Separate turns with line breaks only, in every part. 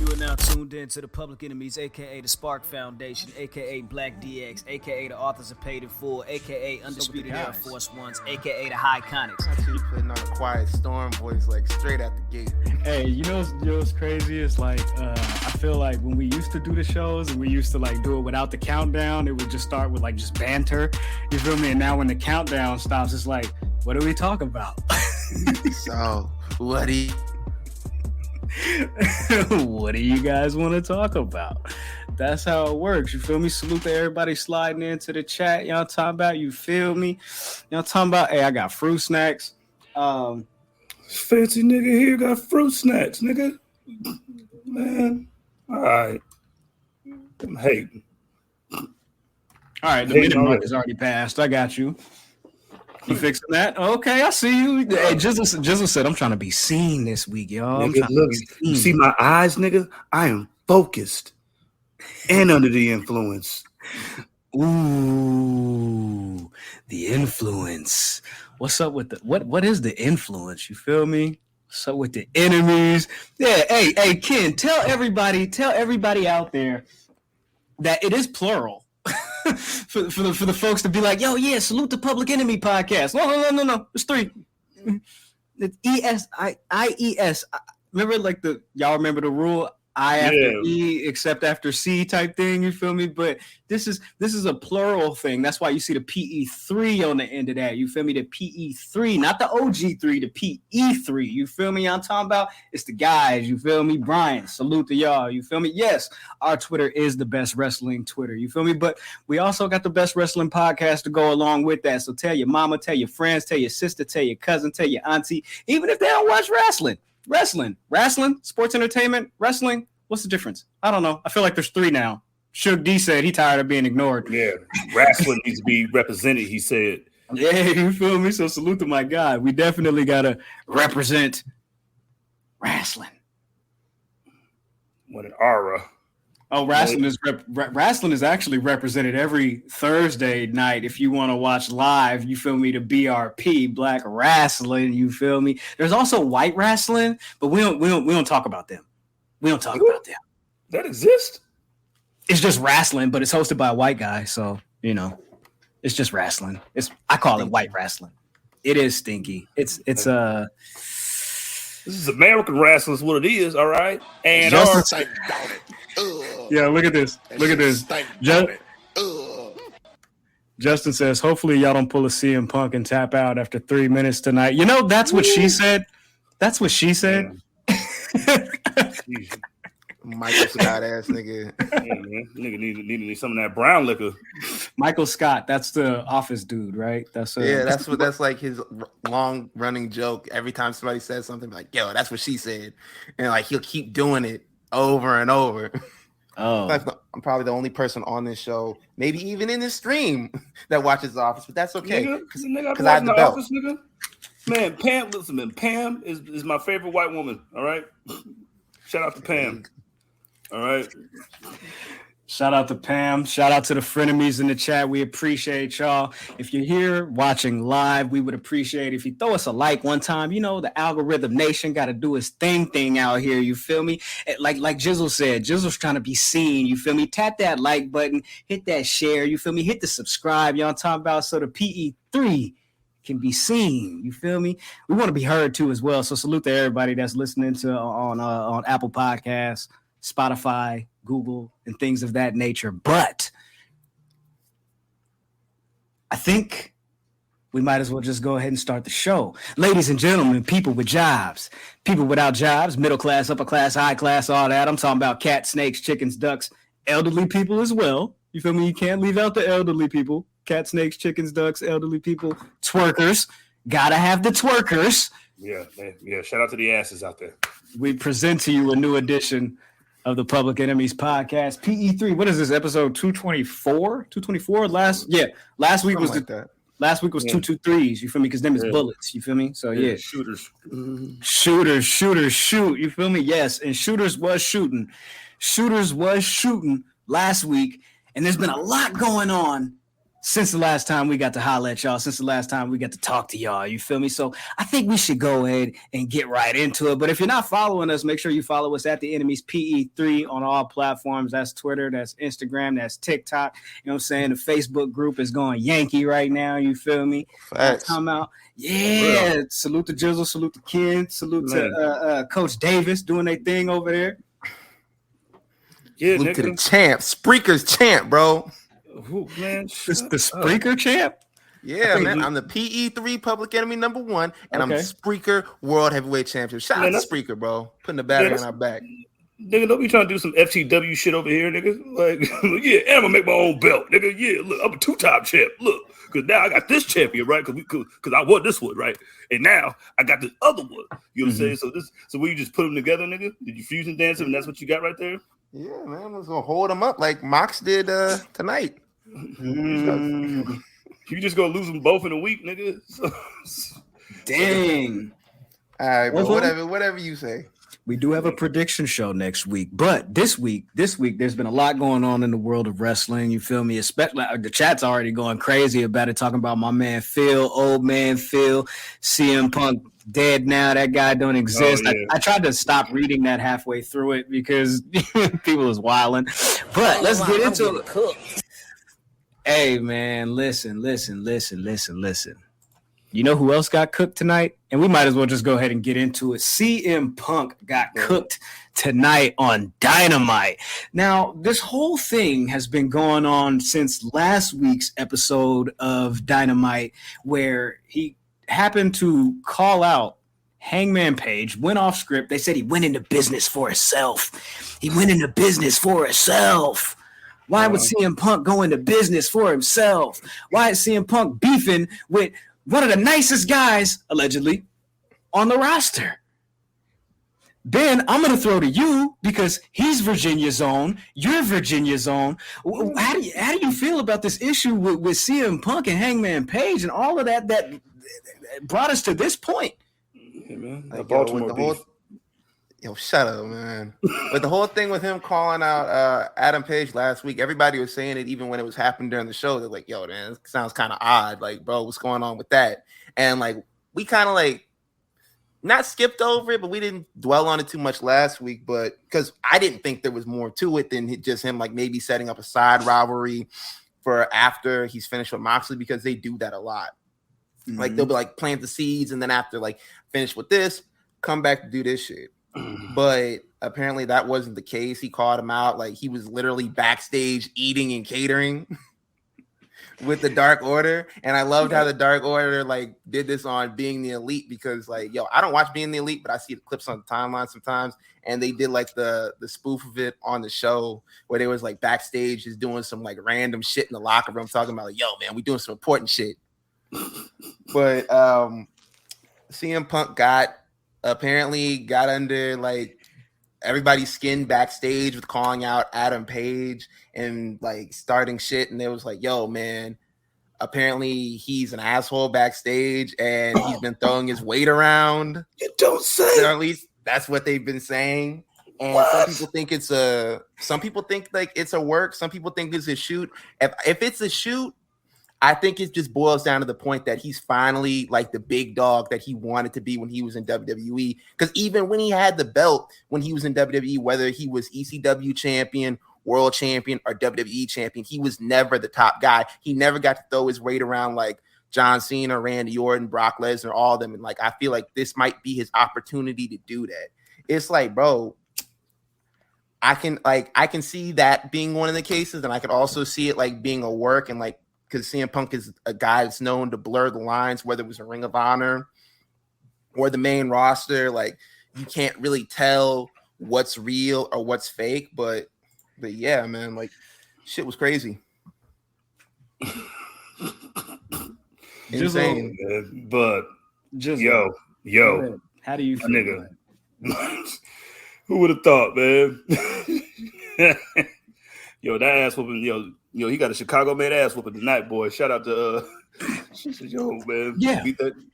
You are now tuned in to the Public Enemies, aka the Spark Foundation, aka Black DX, aka the Authors of Paid in Full, aka Undisputed Air Force Ones, aka the High Conics.
I see you putting on a quiet storm voice like straight out the gate.
Hey, you know what's crazy? It's like I feel like when we used to do the shows and we used to like do it without the countdown, it would just start with like just banter. You feel me? And now when the countdown stops, it's like, what do we talk about?
So, what do
you guys want to talk about? That's how it works. You feel me? Salute to everybody sliding into the chat. Y'all talking about, you feel me? Y'all talking about, hey, I got fruit snacks.
Fancy nigga here got fruit snacks, nigga. Man. All right. I'm hating.
All right, the minute mark is already passed. I got you. You fixing that? Okay, I see you. Hey, Jizzle said, I'm trying to be seen this week, y'all.
Nigga, look, you see my eyes, nigga? I am focused and under the influence.
Ooh, the influence. What's up with the what is the influence? You feel me? What's up with the enemies? Yeah, hey, Ken, tell everybody out there that it is plural. for the folks to be like, yo, yeah, salute the Public Enemy podcast. No. It's three. It's ESIES. Remember, like y'all remember the rule? I after E, except after C type thing, you feel me? But this is a plural thing. That's why you see the PE3 on the end of that. You feel me? The PE3, not the OG3, the PE3. You feel me? I'm talking about it's the guys. You feel me? Brian, salute to y'all. You feel me? Yes, our Twitter is the best wrestling Twitter. You feel me? But we also got the best wrestling podcast to go along with that. So tell your mama, tell your friends, tell your sister, tell your cousin, tell your auntie, even if they don't watch wrestling. Wrestling, sports entertainment, wrestling. What's the difference? I don't know. I feel like there's three now. Suge D said he tired of being ignored.
Yeah, wrestling needs to be represented, he said.
Yeah, you feel me? So salute to my guy. We definitely got to represent wrestling.
What an aura.
Oh, wrestling is actually represented every Thursday night. If you want to watch live, you feel me, the BRP, Black Wrestling, you feel me. There's also white wrestling, but we don't talk about them. We don't talk about them.
That exists?
It's just wrestling, but it's hosted by a white guy, so you know, it's just wrestling. I call it white wrestling. It is stinky. It's This
is American wrestling is what it is, all right? And
yeah, look at this. Justin says, hopefully y'all don't pull a CM Punk and tap out after 3 minutes tonight. You know, that's what she said. That's what she said.
Michael Scott ass nigga.
Yeah, man. Nigga need some of that brown liquor.
Michael Scott, that's the Office dude, right? That's
like his long running joke. Every time somebody says something, like, yo, that's what she said. And like he'll keep doing it over and over.
Oh,
I'm probably the only person on this show, maybe even in this stream, that watches The Office, but that's okay.
Because I have the Office, nigga. Man, Pam, listen, man. Pam is my favorite white woman. All right. Shout out to Pam. All right.
Shout out to Pam. Shout out to the frenemies in the chat. We appreciate y'all. If you're here watching live, we would appreciate if you throw us a like one time. You know, the algorithm nation got to do its thing out here. You feel me? Like Jizzle said, Jizzle's trying to be seen. You feel me? Tap that like button, hit that share. You feel me? Hit the subscribe. Y'all talking about so the PE3 can be seen. You feel me? We want to be heard too as well. So salute to everybody that's listening to on Apple Podcasts, Spotify, Google, and things of that nature. But I think we might as well just go ahead and start the show. Ladies and gentlemen, people with jobs, people without jobs, middle class, upper class, high class, all that. I'm talking about cats, snakes, chickens, ducks, elderly people as well. You feel me? You can't leave out the elderly people. Cats, snakes, chickens, ducks, elderly people, twerkers. Gotta have the twerkers.
Yeah. Shout out to the asses out there.
We present to you a new edition of the Public Enemies podcast, PE3. What is this, episode 224? 224? Last week was last week was 223s. You feel me? Because them is bullets. You feel me? So yeah.
Shooters.
Shoot. You feel me? Yes. And shooters was shooting last week, and there's been a lot going on since the last time we got to holler at y'all, since the last time we got to talk to y'all, you feel me? So I think we should go ahead and get right into it. But if you're not following us, make sure you follow us at The Enemies PE3 on all platforms. That's Twitter, that's Instagram, that's TikTok. You know what I'm saying? The Facebook group is going Yankee right now. You feel me? Come out. Yeah. Salute to Jizzle, salute to Ken, salute to Coach Davis doing their thing over there.
Yeah, salute to the champ, Spreaker's champ, bro.
Ooh, man,
the Spreaker champ?
Yeah, man. I'm the PE3 Public Enemy #1, and I'm Spreaker World Heavyweight Champion. Shout out to Spreaker, bro. Putting the battery on our back.
Nigga, don't be trying to do some FTW shit over here, nigga. Like, yeah, and I'm gonna make my own belt, nigga. Yeah, look, I'm a 2-time champ. Look, because now I got this champion, right? Because I won this one, right? And now I got this other one. You know what I'm saying? So will you just put them together, nigga? Did you fusion dance them, and that's what you got right there?
Yeah, man. I was gonna hold them up like Mox did tonight.
You just gonna lose them both in a week, nigga.
Dang.
All right, bro. Whatever you say.
We do have a prediction show next week, but this week, there's been a lot going on in the world of wrestling. You feel me? Especially the chat's already going crazy about it, talking about my man Phil, old man Phil, CM Punk dead now. That guy don't exist. Oh, yeah. I tried to stop reading that halfway through it because people was wilding. But let's get into it. Hey, man, listen. You know who else got cooked tonight? And we might as well just go ahead and get into it. CM Punk got cooked tonight on Dynamite. Now, this whole thing has been going on since last week's episode of Dynamite, where he happened to call out Hangman Page, went off script. They said he went into business for himself. Why would CM Punk go into business for himself? Why is CM Punk beefing with one of the nicest guys, allegedly, on the roster? Ben, I'm going to throw to you because he's Virginia's own. You're Virginia's own. How do you feel about this issue with CM Punk and Hangman Page and all of that brought us to this point?
Yeah, man.
Like, Baltimore shut up, man. But the whole thing with him calling out Adam Page last week, everybody was saying it even when it was happening during the show. They're like, yo, man, it sounds kind of odd. Like, bro, what's going on with that? And like, we kind of like not skipped over it, but we didn't dwell on it too much last week. But because I didn't think there was more to it than just him like maybe setting up a side rivalry for after he's finished with Moxley, because they do that a lot. Mm-hmm. Like they'll be like plant the seeds and then after like finish with this, come back to do this shit. But apparently that wasn't the case. He called him out. Like he was literally backstage eating and catering with the Dark Order. And I loved how the Dark Order like did this on Being the Elite, because like, yo, I don't watch Being the Elite, but I see the clips on the timeline sometimes. And they did like the spoof of it on the show where they was like backstage just doing some like random shit in the locker room talking about like, yo, man, we doing some important shit. But CM Punk apparently got under like everybody's skin backstage with calling out Adam Page and like starting shit. And it was like, yo, man, apparently he's an asshole backstage and he's been throwing his weight around.
You don't say.
Or at least that's what they've been saying. And some people think like it's a work. Some people think it's a shoot. If it's a shoot, I think it just boils down to the point that he's finally like the big dog that he wanted to be when he was in WWE. Because even when he had the belt, when he was in WWE, whether he was ECW champion, world champion, or WWE champion, he was never the top guy. He never got to throw his weight around like John Cena, Randy Orton, Brock Lesnar, all of them. And like, I feel like this might be his opportunity to do that. It's like, bro, I can see that being one of the cases. And I could also see it like being a work and like, because CM Punk is a guy that's known to blur the lines, whether it was a Ring of Honor or the main roster. Like, you can't really tell what's real or what's fake. But yeah, man, like, shit was crazy. Insane.
But yo,
how do you feel,
nigga? Who would have thought, man? Yo, that ass whooping, yo, he got a Chicago-made ass whooping tonight, boy. Shout out to yo, man.
Yeah.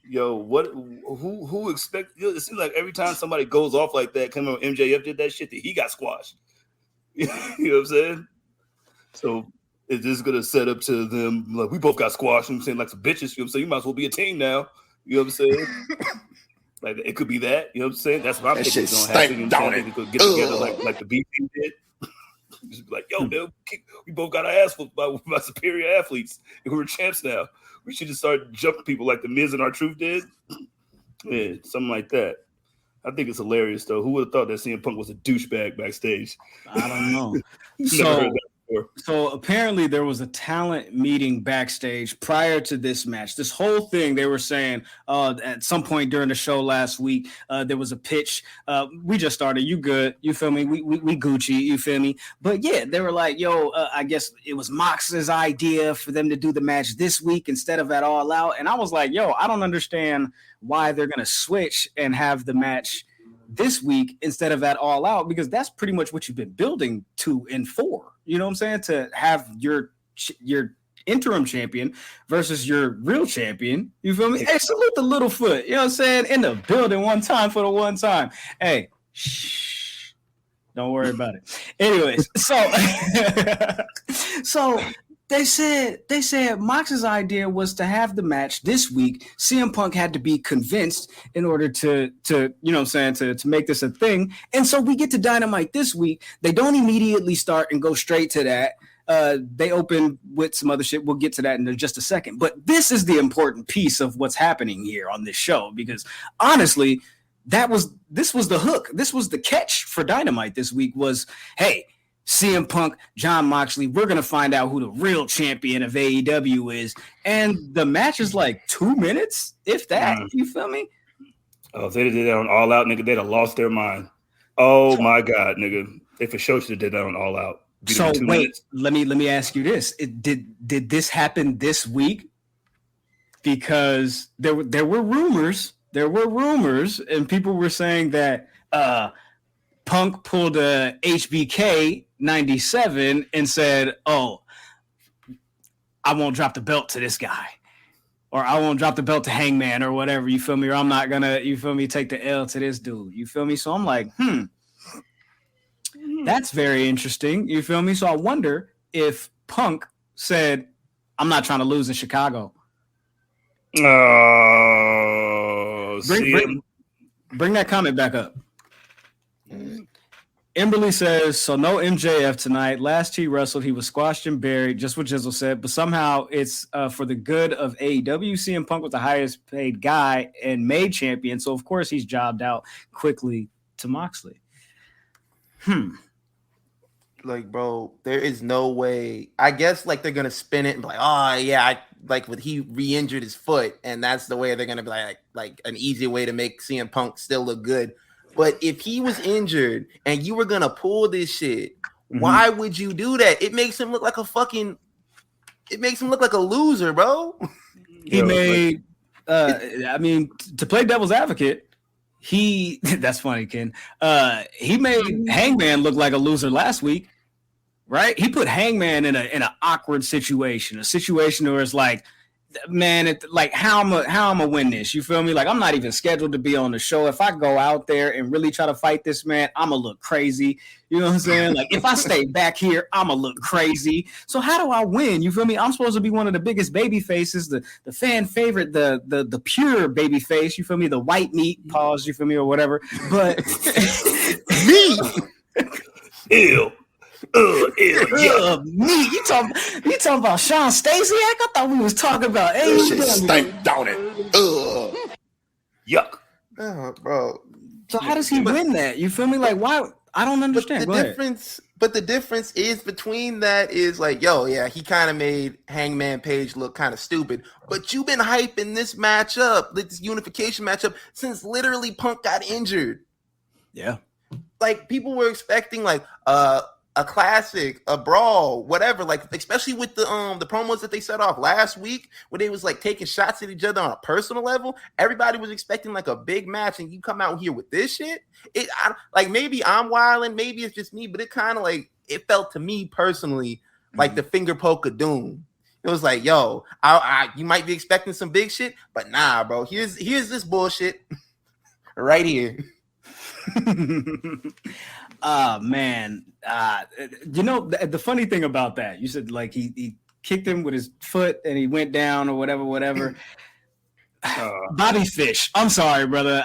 Yo, what? Who expect? It seems like every time somebody goes off like that, come on, MJF did that shit that he got squashed. You know what I'm saying? So is this gonna set up to them like we both got squashed? You know what I'm saying, like some bitches. You know what I'm saying? You might as well be a team now. You know what I'm saying? Like it could be that. You know what I'm saying? That's what I'm thinking is gonna happen. You know what I'm saying? They could get together like the BP did. Just be like, yo, man, we both got our ass whooped by superior athletes, and we're champs now. We should just start jumping people like the Miz and R-Truth did. Yeah, something like that. I think it's hilarious though. Who would have thought that CM Punk was a douchebag backstage?
I don't know.
Never heard that before.
So apparently there was a talent meeting backstage prior to this match. This whole thing, they were saying at some point during the show last week, there was a pitch. We just started. You good? You feel me? We Gucci. You feel me? But yeah, they were like, yo, I guess it was Mox's idea for them to do the match this week instead of at All Out. And I was like, yo, I don't understand why they're going to switch and have the match this week instead of at All Out, because that's pretty much what you've been building to and for. You know what I'm saying? To have your interim champion versus your real champion. You feel me? Hey, salute the Littlefoot. You know what I'm saying? In the building one time for the one time. Hey, shh. Don't worry about it. Anyways, so they said Mox's idea was to have the match this week. CM Punk had to be convinced in order to you know what I'm saying, to make this a thing. And so we get to Dynamite this week. They don't immediately start and go straight to that. They open with some other shit. We'll get to that in just a second. But this is the important piece of what's happening here on this show, because honestly, this was the hook. This was the catch for Dynamite this week was, hey, CM Punk, John Moxley, we're going to find out who the real champion of AEW is. And the match is like 2 minutes, if that. You feel me?
Oh, if they did that on All Out, nigga, they'd have lost their mind. Oh, my God, nigga. They for sure should have did that on All Out.
So, wait, let me ask you this. Did this happen this week? Because there were rumors. There were rumors, and people were saying that Punk pulled a HBK 97 and said, oh, I won't drop the belt to this guy, or I won't drop the belt to Hangman or whatever, you feel me? Or I'm not gonna, you feel me, take the L to this dude, you feel me? So I'm like, that's very interesting, you feel me? So I wonder if Punk said, I'm not trying to lose in Chicago. Bring that comment back up. Emberly says, so no MJF tonight. Last he wrestled, he was squashed and buried, just what Jizzle said, but somehow it's for the good of AEW. CM Punk was the highest paid guy and made champion, so of course he's jobbed out quickly to Moxley.
Like, bro, there is no way. I guess like they're gonna spin it and be like, oh yeah, he re-injured his foot, and that's the way they're gonna be like an easy way to make CM Punk still look good. But if he was injured and you were gonna pull this shit, why would you do that? It makes him look like a loser, bro.
He made I mean, to play devil's advocate, that's funny, Ken. He made Hangman look like a loser last week, right? He put Hangman in an awkward situation, a situation where it's like, man, how am I gonna win this? You feel me? Like, I'm not even scheduled to be on the show. If I go out there and really try to fight this man, I'm gonna look crazy. You know what I'm saying? Like, if I stay back here, I'm gonna look crazy. So how do I win? You feel me? I'm supposed to be one of the biggest baby faces, the fan favorite, the pure baby face. You feel me? The white meat, pause. You feel me, or whatever? But
Me,
Ew.
Yeah. Me, you talking about Sean Stasiak? I thought we was talking about
shit stank, don't it?
Yuck.
Oh, bro.
So how does he win that? You feel me? Like, why? I don't understand.
But the difference is between that is like, yo, yeah, he kind of made Hangman Page look kind of stupid. But you've been hyping this matchup, this unification matchup, since literally Punk got injured.
Yeah.
Like, people were expecting like a classic, a brawl, whatever, like especially with the promos that they set off last week where they was like taking shots at each other on a personal level. Everybody was expecting like a big match, and you come out here with this shit. Like, maybe I'm wilding, maybe it's just me, but it kind of like, it felt to me personally like the finger poke of doom. It was like, yo, you might be expecting some big shit, but nah, bro, here's this bullshit right here.
Man. The funny thing about that, you said like he kicked him with his foot and he went down or whatever. Bobby Fish. I'm sorry, brother.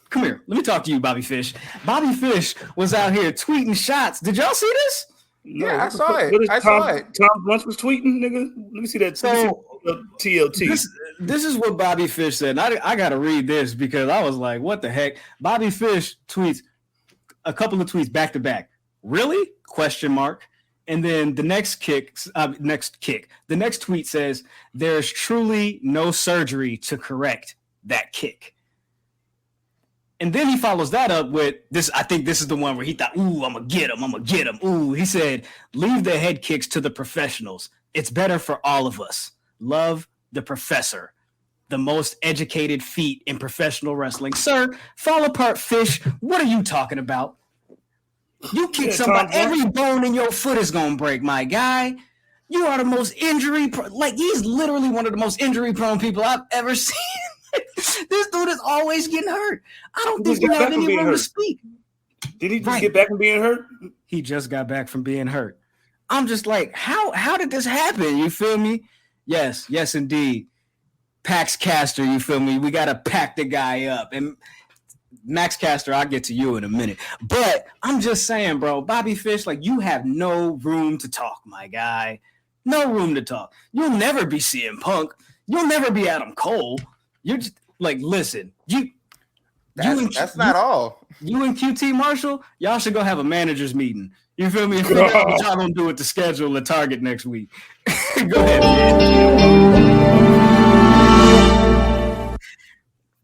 Come here. Let me talk to you, Bobby Fish. Bobby Fish was out here tweeting shots. Did y'all see this?
No, yeah, I saw it. I saw it.
Tom Bunch was tweeting, nigga. Let me see that.
So
TLT.
This is what Bobby Fish said. I got to read this because I was like, what the heck? Bobby Fish tweets a couple of tweets back to back. Really? ? And then the next tweet says, there's truly no surgery to correct that kick. And then he follows that up with this. I think this is the one where he thought, ooh, I'm going to get him. Ooh, he said, leave the head kicks to the professionals. It's better for all of us. Love, the professor. The most educated feat in professional wrestling. Sir, fall apart, Fish. What are you talking about? You kick somebody, every bone in your foot is going to break, my guy. You are the most he's literally one of the most injury-prone people I've ever seen. This dude is always getting hurt. I don't think you have any room to speak.
Did he just get back from being hurt?
He just got back from being hurt. I'm just like, how did this happen? You feel me? Yes, indeed. Pax Caster, you feel me? We got to pack the guy up. And Max Caster, I'll get to you in a minute. But I'm just saying, bro, Bobby Fish, like, you have no room to talk, my guy. No room to talk. You'll never be CM Punk. You'll never be Adam Cole. You're just like, listen,
that's not all.
You and QT Marshall, y'all should go have a managers meeting. You feel me? Figure out what y'all gonna do with the schedule at Target next week. Go ahead, man.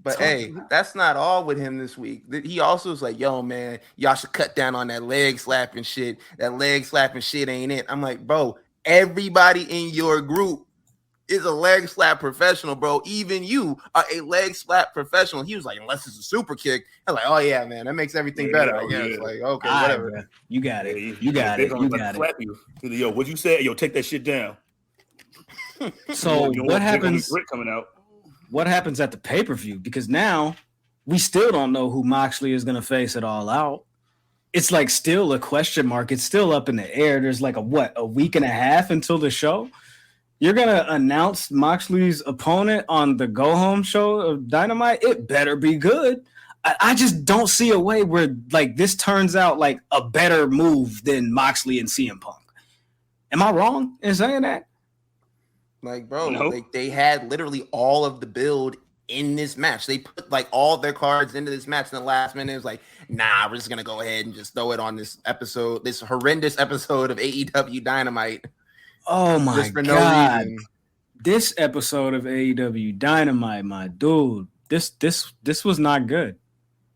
But hey, that's not all with him this week. He also was like, yo, man, y'all should cut down on that leg slapping shit. That leg slapping shit ain't it. I'm like, bro, everybody in your group is a leg slap professional, bro. Even you are a leg slap professional. He was like, unless it's a super kick. I'm like, oh yeah, man, that makes everything better. I guess. Like, okay, whatever.
Right, you got it. You got it.
Slap you. Yo, what you said? Yo, take that shit down.
So what happens?
Coming out.
What happens at the pay-per-view? Because now we still don't know who Moxley is going to face at All Out. It's like still a question mark. It's still up in the air. There's like a week and a half until the show. You're going to announce Moxley's opponent on the go-home show of Dynamite? It better be good. I just don't see a way where like this turns out like a better move than Moxley and CM Punk. Am I wrong in saying that?
Like, bro, they had literally all of the build in this match. They put like all their cards into this match in the last minute. It was like, nah, we're just going to go ahead and just throw it on this episode, this horrendous episode of AEW Dynamite.
Oh my God. No, this episode of AEW Dynamite, my dude, this was not good.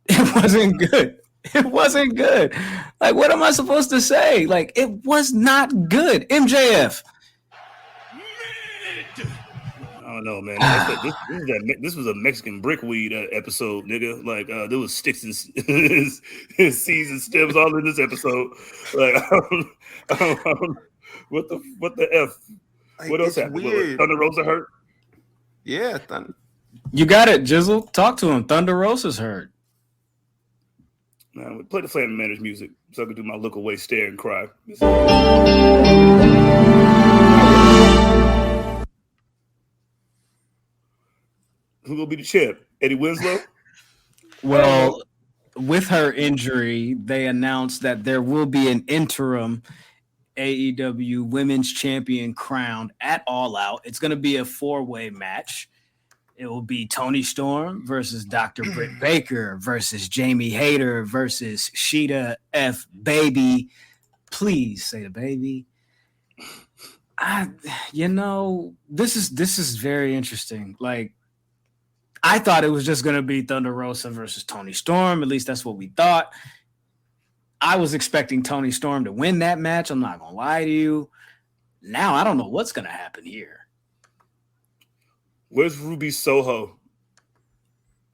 It wasn't good. It wasn't good. Like, what am I supposed to say? Like, it was not good. MJF.
I don't know, man. This was a Mexican brickweed episode, nigga. Like, there was sticks and seeds and stems all in this episode. Like, what the F?
Like,
what else happened?
Weird.
Thunder Rosa hurt?
Yeah,
you got it, Jizzle. Talk to him. Thunder Rosa's hurt.
Nah, play the Flame Matters music so I can do my look away, stare, and cry. Who gonna be the champ? Eddie Winslow?
Well, with her injury, they announced that there will be an interim AEW Women's Champion crowned at All Out. It's going to be a 4-way match. It will be Toni Storm versus Dr. Britt Baker versus Jamie Hayter versus Sheeta F. Baby. Please say the baby. This is very interesting. Like, I thought it was just going to be Thunder Rosa versus Toni Storm. At least that's what we thought. I was expecting Toni Storm to win that match. I'm not going to lie to you. Now I don't know what's going to happen here.
Where's Ruby Soho?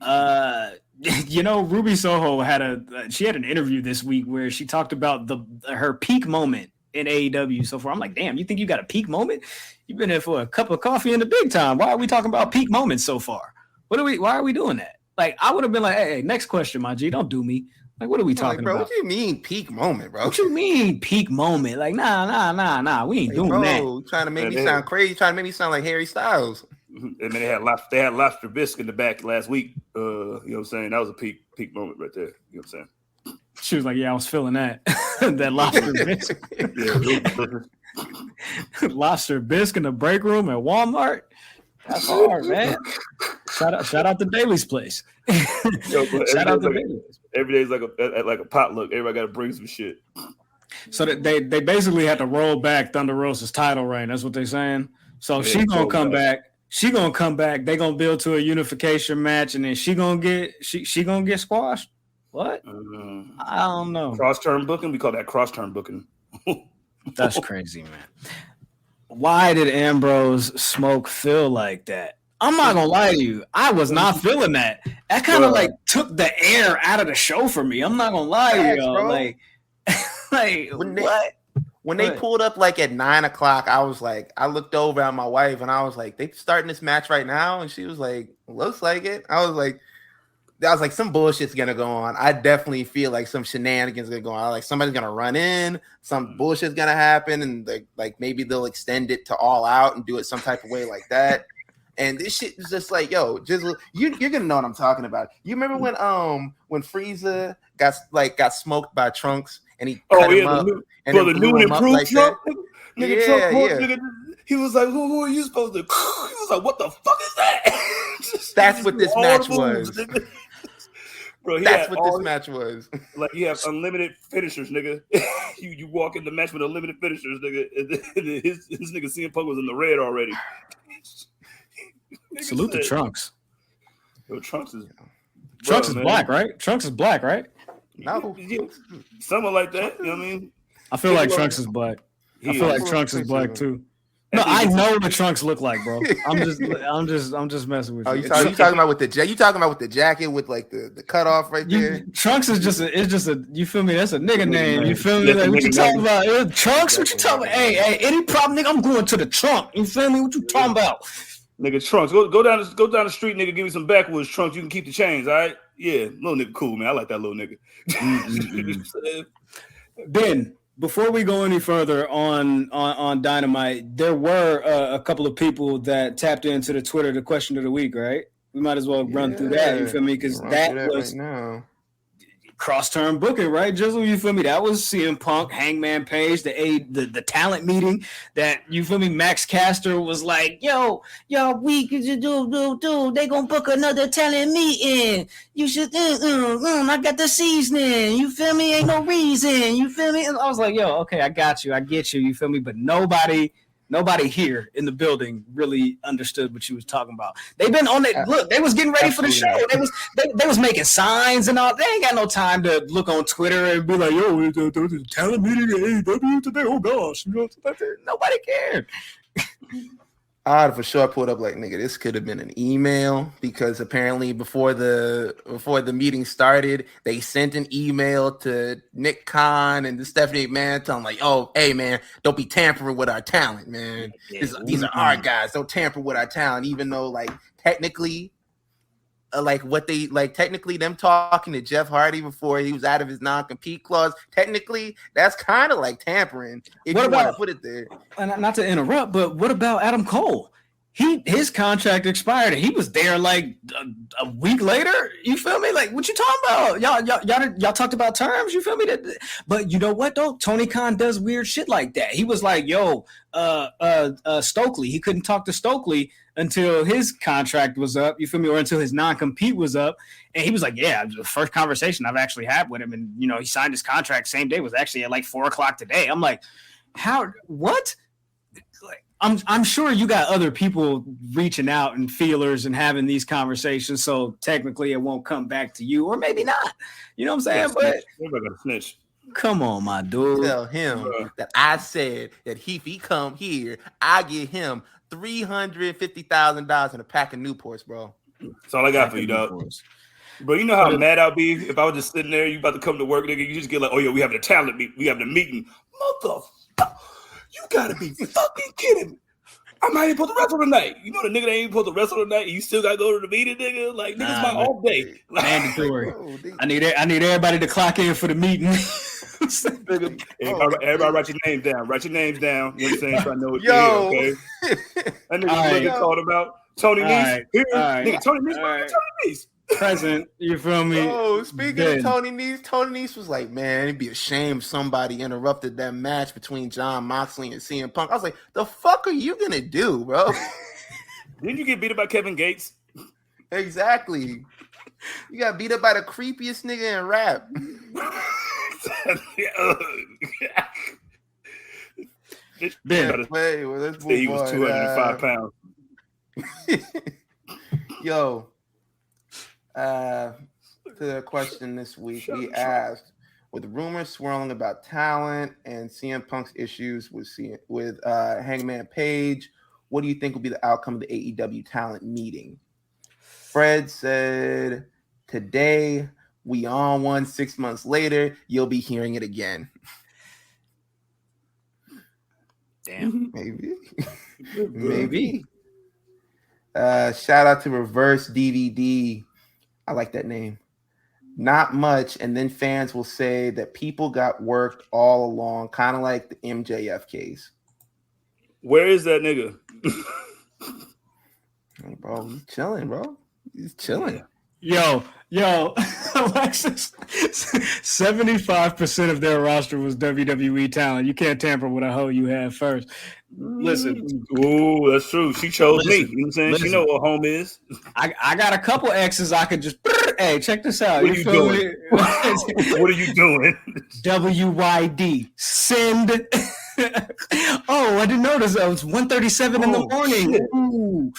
Ruby Soho had an interview this week where she talked about her peak moment in AEW so far. I'm like, damn, you think you got a peak moment? You've been here for a cup of coffee in the big time. Why are we talking about peak moments so far? Why are we doing that? Like, I would have been like, hey, next question, my G. Don't do me. Like, what are we talking
bro,
about?
what do you mean peak moment, bro?
What you mean peak moment? Like, nah. We ain't doing that.
Trying to make me sound crazy. Trying to make me sound like Harry Styles.
And then they had lobster bisque in the back last week. You know what I'm saying? That was a peak moment right there. You know what I'm saying?
She was like, yeah, I was feeling that. That lobster bisque. Lobster bisque in the break room at Walmart. That's hard, man. Shout out to Daly's place. Shout out to Daly's.
Every day's like a potluck. Everybody got to bring some shit.
So that they basically had to roll back Thunder Rosa's title reign. That's what they're saying. So she gonna come back. She gonna come back. They gonna build to a unification match, and then she gonna get squashed. What? I don't know.
Cross-term booking. We call that cross-term booking.
That's crazy, man. Why did Ambrose smoke feel like that? I'm not gonna lie to you. I was not feeling that. That kind of like took the air out of the show for me. I'm not gonna lie to you.
When they pulled up like at 9 o'clock, I was like, I looked over at my wife and I was like, they starting this match right now? And she was like, looks like it. I was like, some bullshit's gonna go on. I definitely feel like some shenanigans gonna go on. Like somebody's gonna run in, some bullshit's gonna happen, and like maybe they'll extend it to All Out and do it some type of way like that. And this shit is just like, yo, Jizzle, you're gonna know what I'm talking about. You remember when Frieza got smoked by Trunks and he cut him up, and the new and improved like Trunk?
Nigga, he was like, who are you supposed to? He was like, what the fuck is that?
That's what this match was.
Bro,
that's what this match was.
Like, you have unlimited finishers, nigga. you walk in the match with unlimited finishers, nigga. And his nigga CM Punk was in the red already.
Salute to Trunks.
Yo, Trunks is
black, right? Trunks is black, right?
No,
something like that. You know what I mean?
I feel like Trunks is black. I feel like Trunks is black too. No, I know what Trunks look like, bro. I'm just messing with you.
Oh, you talking about with the you talking about with the jacket with like the cutoff right there?
Trunks is just a you feel me? That's a nigga name. You feel me? Like, what you talking about? Trunks? What you talking about? Hey, any problem, nigga? I'm going to the trunk. You feel me? What you talking about?
Nigga, Trunks, go down the street, nigga. Give me some backwoods, Trunks. You can keep the chains, all right? Yeah, little nigga, cool, man. I like that little nigga.
Ben, before we go any further on Dynamite, there were a couple of people that tapped into the Twitter, the question of the week, right? We might as well run through that. You feel me? Because that was right cross-term booking, right, Jizzle? You feel me? That was CM Punk, Hangman Page, the talent meeting that, you feel me, Max Caster was like, yo, we could do. They gonna book another talent meeting. You should, I got the seasoning. You feel me? Ain't no reason. You feel me? And I was like, yo, okay, I got you. I get you. You feel me? But nobody here in the building really understood what you was talking about. They've been on it. Look, they was getting ready for the show. They was making signs and all. They ain't got no time to look on Twitter and be like, yo, there's a talent meeting at AEW today. Oh gosh, nobody cared.
I'd for sure pulled up like, nigga, this could have been an email, because apparently before the meeting started, they sent an email to Nick Khan and the Stephanie McMahon telling them like, oh, hey man, don't be tampering with our talent, man. These are our guys. Don't tamper with our talent, even though like technically, technically them talking to Jeff Hardy before he was out of his non-compete clause, technically that's kind of like tampering if you want to put it there.
And not to interrupt, but what about Adam Cole? His contract expired and he was there like a week later. You feel me? Like, what you talking about? Y'all talked about terms. You feel me? But you know what though? Tony Khan does weird shit like that. He was like, yo, Stokely. He couldn't talk to Stokely until his contract was up. You feel me? Or until his non-compete was up. And he was like, yeah, the first conversation I've actually had with him. And, you know, he signed his contract same day, was actually at like 4:00 today. I'm like, what? Like, I'm sure you got other people reaching out and feelers and having these conversations, so technically it won't come back to you, or maybe not. You know what I'm saying? But
everybody got to snitch.
Come on, my dude.
Tell him that I said that if he come here, I give him $350,000 in a pack of Newports, bro.
That's all I got for you, dog. Bro, you know how mad I'll be if I was just sitting there, you about to come to work, nigga, you just get like, oh, yeah, we have the talent meet. We have the meeting. Motherfucker. You gotta be fucking kidding me. I'm not even supposed to wrestle tonight. You know the nigga that ain't supposed to wrestle tonight. And you still got to go to the meeting, nigga. Like nigga's my off day.
Mandatory. I need everybody to clock in for the meeting.
Everybody write your names down. Write your names down. You know what I'm saying? So I know what
Yo.
you're here, okay? That nigga get called about Tony Nese. Nigga, Tony Nese. Tony Nese.
Present, you feel me?
Oh, speaking of Tony Nese was like, man, it'd be a shame if somebody interrupted that match between John Moxley and CM Punk. I was like, the fuck are you gonna do, bro?
Didn't you get beat up by Kevin Gates?
Exactly. You got beat up by the creepiest nigga in rap.
Ben,
let's move
he was 205 pounds.
Yo. To the question this week, we asked, with rumors swirling about talent and CM Punk's issues with Hangman Page, what do you think will be the outcome of the AEW talent meeting? Fred said, today we on one. 6 months later, you'll be hearing it again.
Damn.
Maybe. Shout out to Reverse DVD. I like that name. Not much, and then fans will say that people got worked all along, kind of like the MJF case.
Where is that nigga?
Hey, bro, he's chilling, bro. He's chilling.
Yo, Alexis, 75% of their roster was WWE talent. You can't tamper with a hoe you had first. Listen.
Ooh, that's true. She chose me. You know what I'm saying? She know what home is.
I got a couple exes I could just, hey, check this out.
What are you doing? What are you doing?
WYD. Send. Oh, I didn't notice. It was 1:37 in the morning.
Shit.
Ooh,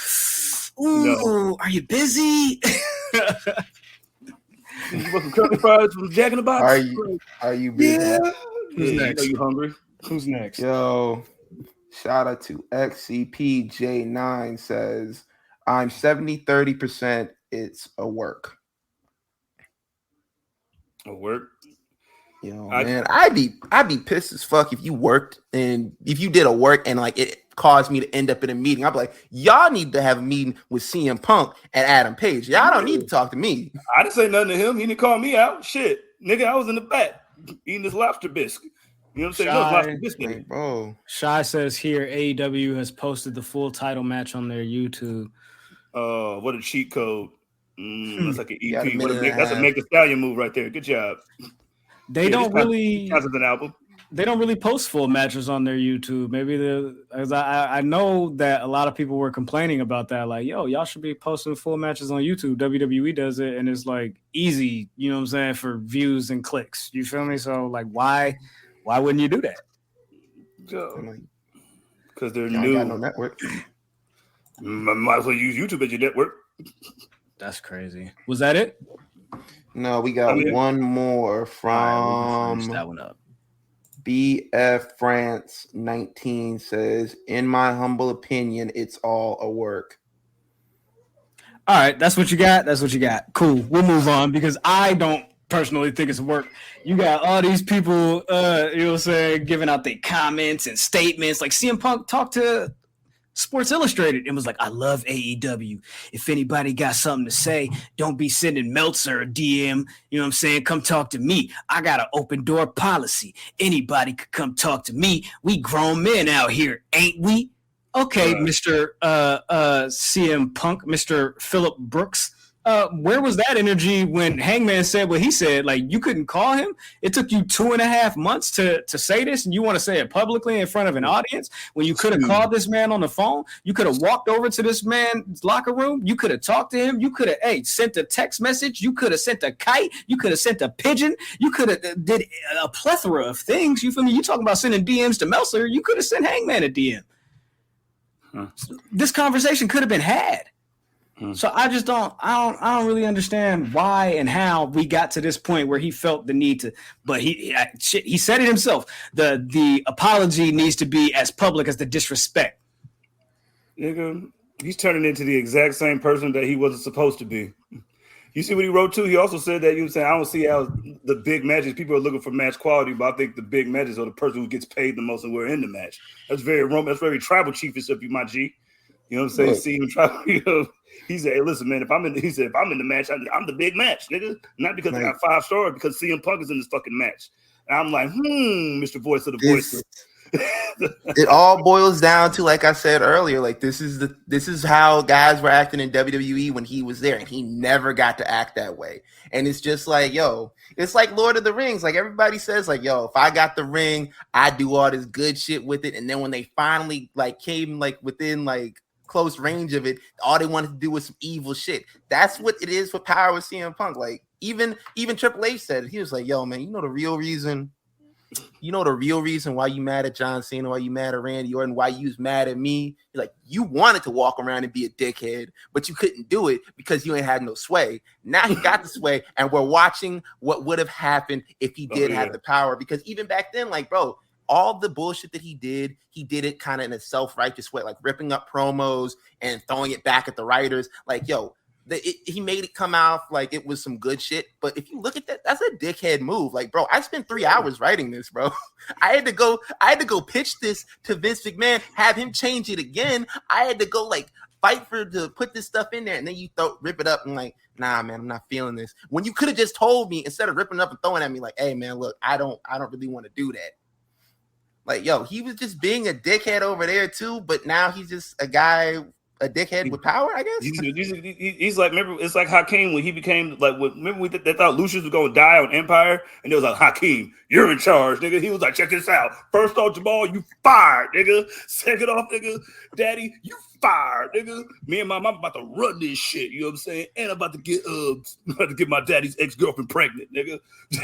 No.
Are you busy?
You want some curly fries from Jack in the Box?
Are you busy?
Yeah.
Who's next? Are you hungry?
Who's next?
Yo, shout out to XCPJ9 says, I'm 70-30%. It's a work.
A work?
Man, I'd be pissed as fuck if you worked and if you did a work and like it caused me to end up in a meeting. I'd be like, y'all need to have a meeting with CM Punk and Adam Page. Y'all don't need to talk to me.
I didn't say nothing to him. He didn't call me out. Shit. Nigga, I was in the back eating this lobster biscuit. You know what I'm saying? Lobster biscuit.
Like, bro.
Shy says here AEW has posted the full title match on their YouTube.
What a cheat code. That's like an EP. That's a Make the Stallion move right there. Good job.
They don't really
counts as an album.
They don't really post full matches on their YouTube. Maybe I know that a lot of people were complaining about that. Like, yo, y'all should be posting full matches on YouTube. WWE does it, and it's like easy, you know what I'm saying, for views and clicks. You feel me? So like, why wouldn't you do that?
Because they're new.
Got no network.
Might as well use YouTube as your network.
That's crazy. Was that it?
No, we got one more from
that one up.
BF France 19 says, in my humble opinion, it's all a work.
All right, that's what you got. Cool. We'll move on because I don't personally think it's work. You got all these people, you know what I'm saying, giving out their comments and statements. Like CM Punk talked to Sports Illustrated and was like, I love AEW. If anybody got something to say, don't be sending Meltzer a DM. You know what I'm saying? Come talk to me. I got an open door policy. Anybody could come talk to me. We grown men out here, ain't we? Okay, Mr. CM Punk, Mr. Phillip Brooks. Where was that energy when Hangman said what he said? Like, you couldn't call him? It took you 2.5 months to say this, and you want to say it publicly in front of an audience when you could have called this man on the phone? You could have walked over to this man's locker room. You could have talked to him. You could have, sent a text message. You could have sent a kite. You could have sent a pigeon. You could have did a plethora of things. You feel me? You talking about sending DMs to Meltzer. You could have sent Hangman a DM. This conversation could have been had. So I don't really understand why and how we got to this point where he felt the need to, but he said it himself. The apology needs to be as public as the disrespect.
Nigga, he's turning into the exact same person that he wasn't supposed to be. You see what he wrote too? He also said that, you know what I'm saying, I don't see how the big matches, people are looking for match quality, but I think the big matches are the person who gets paid the most and we're in the match. That's very Roman. That's very tribal chiefish of you, my G. You know what I'm saying? See him try. You know, he said, "Hey, listen, man. If I'm in the match, I'm the big match, nigga. Not because I got 5 stars, because CM Punk is in this fucking match." And I'm like, Mr. Voice of the Voiceless.
It all boils down to, like I said earlier, like this is how guys were acting in WWE when he was there, and he never got to act that way. And it's just like, yo, it's like Lord of the Rings. Like everybody says, like, yo, if I got the ring, I do all this good shit with it. And then when they finally like came like within like close range of it, all they wanted to do was some evil shit. That's what it is for power with CM Punk. Like even Triple H said it. He was like, yo, man, you know the real reason why you mad at John Cena, why you mad at Randy Orton, why you was mad at me? You're like, you wanted to walk around and be a dickhead, but you couldn't do it because you ain't had no sway. Now he got the sway, and we're watching what would have happened if he did have the power. Because even back then, like, bro, all the bullshit that he did it kind of in a self-righteous way, like ripping up promos and throwing it back at the writers. Like, yo, he made it come out like it was some good shit. But if you look at that, that's a dickhead move. Like, bro, I spent 3 hours writing this, bro. I had to go pitch this to Vince McMahon, have him change it again. I had to go like fight to put this stuff in there, and then you rip it up and like, nah, man, I'm not feeling this. When you could have just told me instead of ripping it up and throwing at me, like, hey, man, look, I don't really want to do that. Like, yo, he was just being a dickhead over there too, but now he's just a guy. A dickhead with power, I guess.
He's like, remember, it's like Hakeem when he became like, remember they thought Lucius was gonna die on Empire, and it was like, Hakeem, you're in charge, nigga. He was like, check this out. First off, Jamal, you fired, nigga. Second off, nigga, Daddy, you fired, nigga. Me and my mom about to run this shit. You know what I'm saying? And I'm about to get my daddy's ex-girlfriend pregnant, nigga. This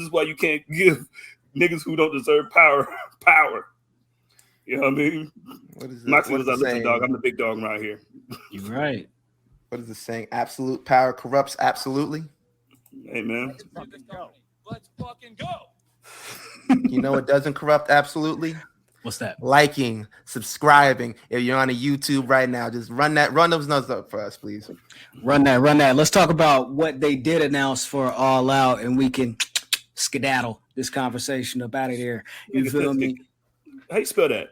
is why you can't give niggas who don't deserve power. You know what I mean?
What is
Moxley was like, listen, dog, I'm the big dog right here.
You're right.
What is the saying? Absolute power corrupts absolutely.
Hey, man.
Let's fucking go.
You know what doesn't corrupt absolutely?
What's that?
Liking, subscribing. If you're on a YouTube right now, just run those numbers up for us, please.
Run that. Let's talk about what they did announce for All Out, and we can skedaddle this conversation up out of there. You feel me?
How you spell that?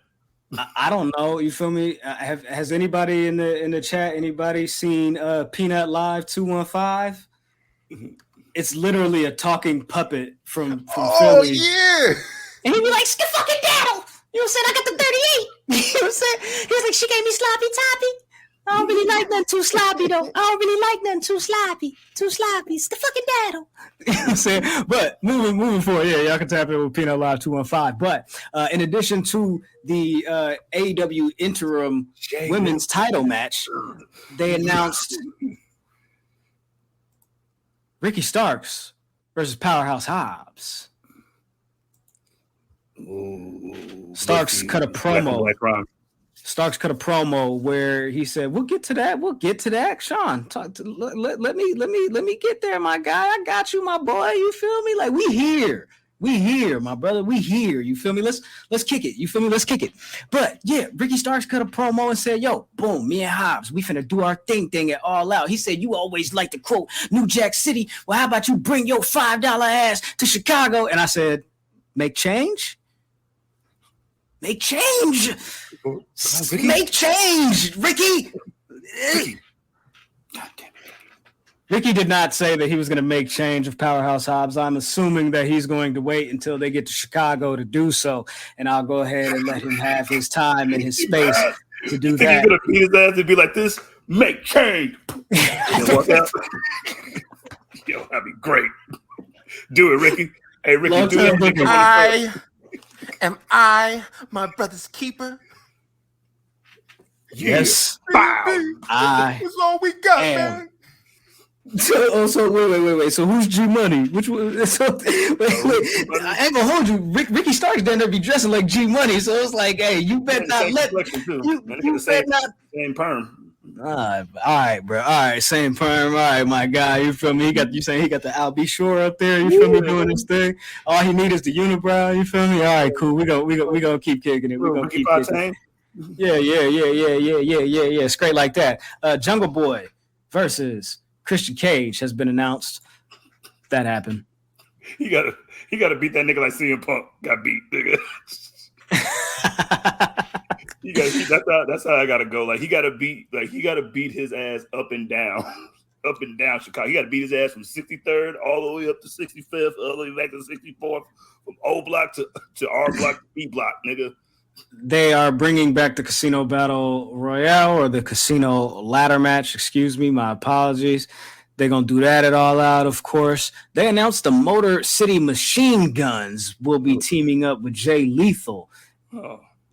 I don't know. You feel me? Has anybody in the chat? Anybody seen Peanut Live 215? It's literally a talking puppet from Philly.
Yeah.
And he be like, fucking daddle. You know what I'm saying? I got the 38. You know what I'm saying? He was like, she gave me sloppy toppy. I don't really like nothing too sloppy, though. I don't really like nothing too sloppy. Too sloppy. It's the fucking daddle. You know what I'm saying? But moving forward, yeah, y'all can tap in with Peanut Live 215. But in addition to the AEW interim women's title match, they announced Ricky Starks versus Powerhouse Hobbs.
Ooh,
Starks cut a promo. Starks cut a promo where he said, "We'll get to that. Sean, let me get there, my guy. I got you, my boy. You feel me? Like we here, my brother. We here. You feel me? Let's kick it. You feel me? Let's kick it. But yeah, Ricky Starks cut a promo and said, "Yo, boom, me and Hobbs, we finna do our thing at All Out." He said, "You always like to quote New Jack City. Well, how about you bring your $5 ass to Chicago?" And I said, "Make change." Make change. Make change, Ricky. Ricky did not say that he was going to make change of Powerhouse Hobbs. I'm assuming that he's going to wait until they get to Chicago to do so, and I'll go ahead and let him have his time and his space to do that.
He's going to beat his ass and be like this, make change. Walk out. Yo, that'd be great. Do it, Ricky. Hey, Ricky, do it. Ricky.
Am I my brother's keeper?
Yes.
That's all we got, man.
So wait. So who's G Money? Which one? So wait. I ain't gonna hold you. Ricky Starks doesn't ever be dressing like G Money, so it's like, hey, you better not let you better not
same perm.
All right, bro. All right, same perm. All right, my guy. You feel me? You saying he got the Al B. Shore up there? You feel me doing this thing? All he need is the unibrow. You feel me? All right, cool. We gonna keep kicking it. We gonna keep kicking it. Yeah. Straight like that. Jungle Boy versus Christian Cage has been announced. That happened.
He gotta beat that nigga like CM Punk got beat, nigga. That's how I gotta go. Like he gotta beat his ass up and down Chicago. He gotta beat his ass from 63rd all the way up to 65th, all the way back to 64th, from O block to R block to B block, nigga.
They are bringing back the Casino Battle Royale or the Casino Ladder Match. Excuse me, my apologies. They're going to do that at All Out, of course. They announced the Motor City Machine Guns will be teaming up with Jay Lethal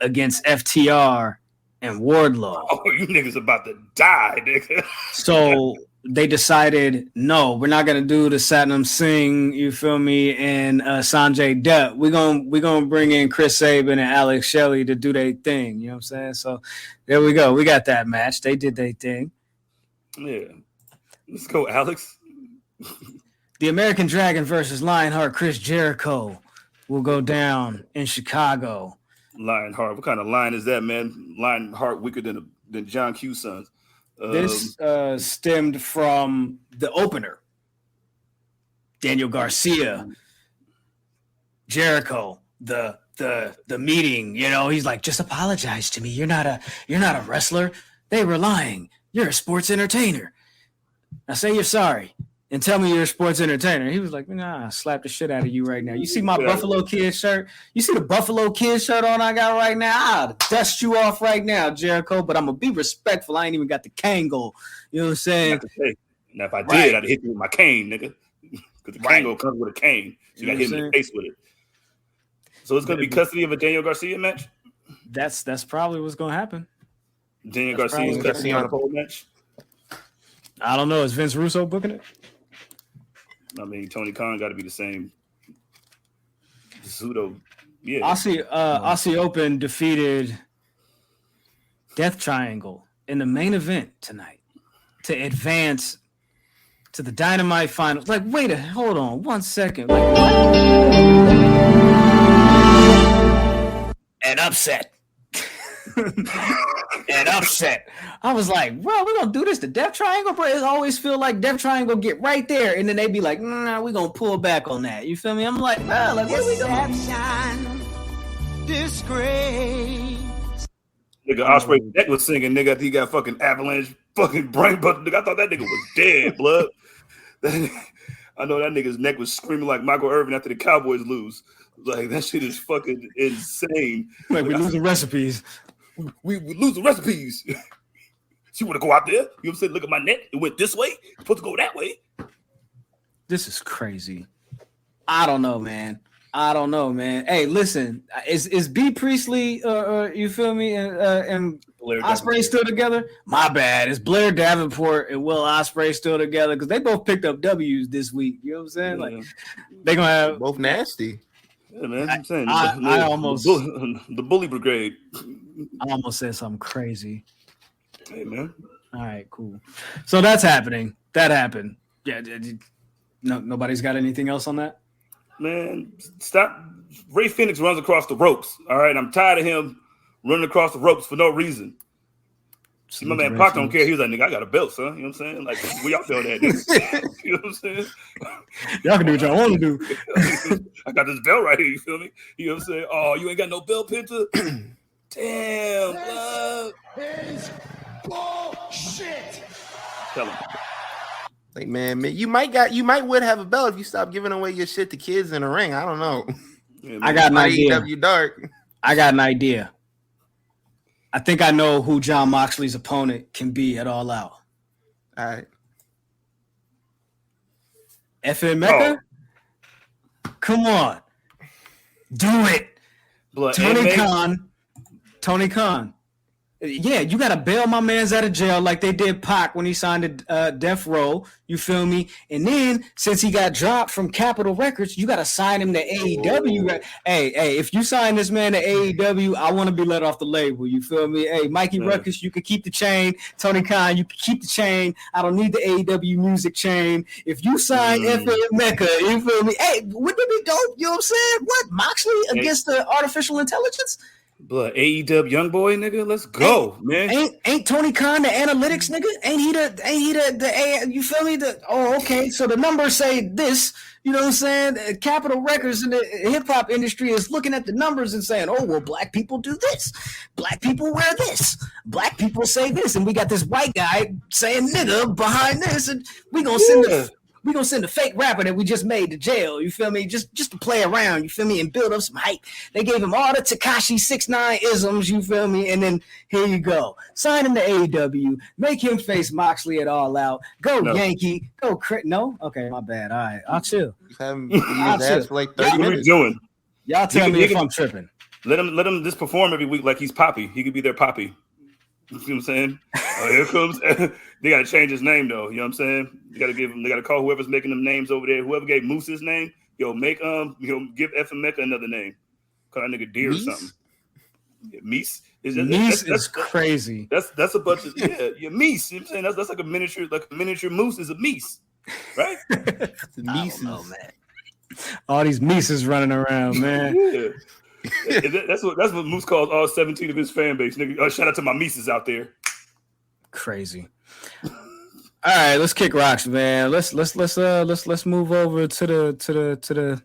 against FTR and Wardlow.
Oh, you niggas about to die, nigga.
So they decided, no, we're not going to do the Satnam Singh, you feel me, and Sanjay Dutt. We're gonna bring in Chris Sabin and Alex Shelley to do their thing. You know what I'm saying? So there we go. We got that match. They did their thing.
Yeah. Let's go, Alex.
The American Dragon versus Lionheart Chris Jericho will go down in Chicago.
Lionheart. What kind of line is that, man? Lionheart weaker than John Q. Sons.
This stemmed from the opener. Daniel Garcia, Jericho, the meeting. You know, he's like, just apologize to me. You're not a wrestler. They were lying. You're a sports entertainer. Now say you're sorry and tell me you're a sports entertainer. He was like, nah, I'll slap the shit out of you right now. You see my Buffalo Kid shirt? You see the Buffalo Kid shirt on I got right now? I'll dust you off right now, Jericho, but I'm going to be respectful. I ain't even got the Kango. You know what I'm saying?
Now, if I did, I'd hit you with my cane, nigga. Because the Kango comes with a cane. So you got to hit him in the face with it. So it's going to be custody of a Daniel Garcia match?
That's probably what's going to happen.
Daniel Garcia's custody on a pole match?
I don't know. Is Vince Russo booking it?
I mean, Tony Khan got to be the same. Pseudo, yeah.
Aussie Open defeated Death Triangle in the main event tonight to advance to the Dynamite finals. Like, hold on 1 second. Like, what? An upset. An upset. I was like, bro, we're gonna do this to Death Triangle, bro. It always feel like Death Triangle get right there, and then they be like, nah, we're gonna pull back on that. You feel me? I'm like, bro, like, what are we doing?
Disgrace.
Nigga, Osprey's neck was singing, nigga. He got fucking avalanche, fucking brain butt. Nigga, I thought that nigga was dead, blood. I know that nigga's neck was screaming like Michael Irvin after the Cowboys lose. Like, that shit is fucking insane.
Like, we're losing recipes.
We lose the recipes. So you want to go out there? You know what I'm saying? Look at my neck. It went this way. It's supposed to go that way.
This is crazy. I don't know, man. Hey, listen, is B Priestley, you feel me, and Ospreay still together? My bad. Is Blair Davenport and Will Ospreay still together? Because they both picked up W's this week. You know what I'm saying? Like, they're gonna have
both nasty.
Yeah, man. I'm saying
I almost
the bully brigade.
I almost said something crazy.
Hey, man.
All right, cool. So that's happening. That happened. Yeah. Nobody's got anything else on that?
Man, stop. Ray Phoenix runs across the ropes. All right. I'm tired of him running across the ropes for no reason. See, my man Pac don't care. He was like, nigga, I got a belt, son. You know what I'm saying? Like, where y'all feel that? You know what I'm saying?
Y'all can do what y'all want to do.
I got this belt right here. You feel me? You know what I'm saying? Oh, you ain't got no belt, Penta? Damn, blood.
Is bullshit.
Tell him.
Like, man, you might would have a belt if you stop giving away your shit to kids in the ring. I don't know.
Yeah,
I got an idea.
AEW Dark.
I got an idea. I think I know who John Moxley's opponent can be at All Out.
All right.
FN Meka? Come on. Do it.
Blood
Tony Khan. Yeah, you got to bail my man's out of jail like they did Pac when he signed to Death Row. You feel me? And then, since he got dropped from Capitol Records, you got to sign him to AEW. Hey, if you sign this man to AEW, I want to be let off the label. You feel me? Hey, Mikey Ruckus, you can keep the chain. Tony Khan, you can keep the chain. I don't need the AEW music chain. If you sign FN Meka, you feel me? Hey, wouldn't it be dope? You know what I'm saying? What? Moxley against the artificial intelligence?
But AEW young boy, nigga, let's go, man.
Ain't Tony Khan the analytics nigga? Ain't he the you feel me? Okay, so the numbers say this, you know what I'm saying? Capitol Records in the hip hop industry is looking at the numbers and saying, oh, well, black people do this, black people wear this, black people say this, and we got this white guy saying nigga behind this, and we gonna send the fake rapper that we just made to jail, you feel me? Just to play around, you feel me, and build up some hype. They gave him all the Tekashi 6ix9ine isms, you feel me? And then here you go. Sign him to AEW, make him face Moxley at All Out. Go Yankee, go Crit. No? Okay, my bad. All right, I'll chill.
I'll chill for like 30 minutes.
What are we doing?
Y'all tell me if I'm tripping.
Let him just perform every week like he's Poppy. He could be their Poppy. You see what I'm saying? Here comes. They got to change his name though. You know what I'm saying? They got to call whoever's making them names over there. Whoever gave Moose his name, give F and Meka another name. Call that nigga Deer or something. Yeah, Meese.
That's crazy.
That's a bunch of Meese. You know what I'm saying? That's like a miniature moose is a Meese, right?
Meese, man. All these Meeses running around, man.
Yeah. That's what Moose calls all 17 of his fan base. Nigga, shout out to my Mises out there.
Crazy. All right, let's kick rocks, man. Let's move over to the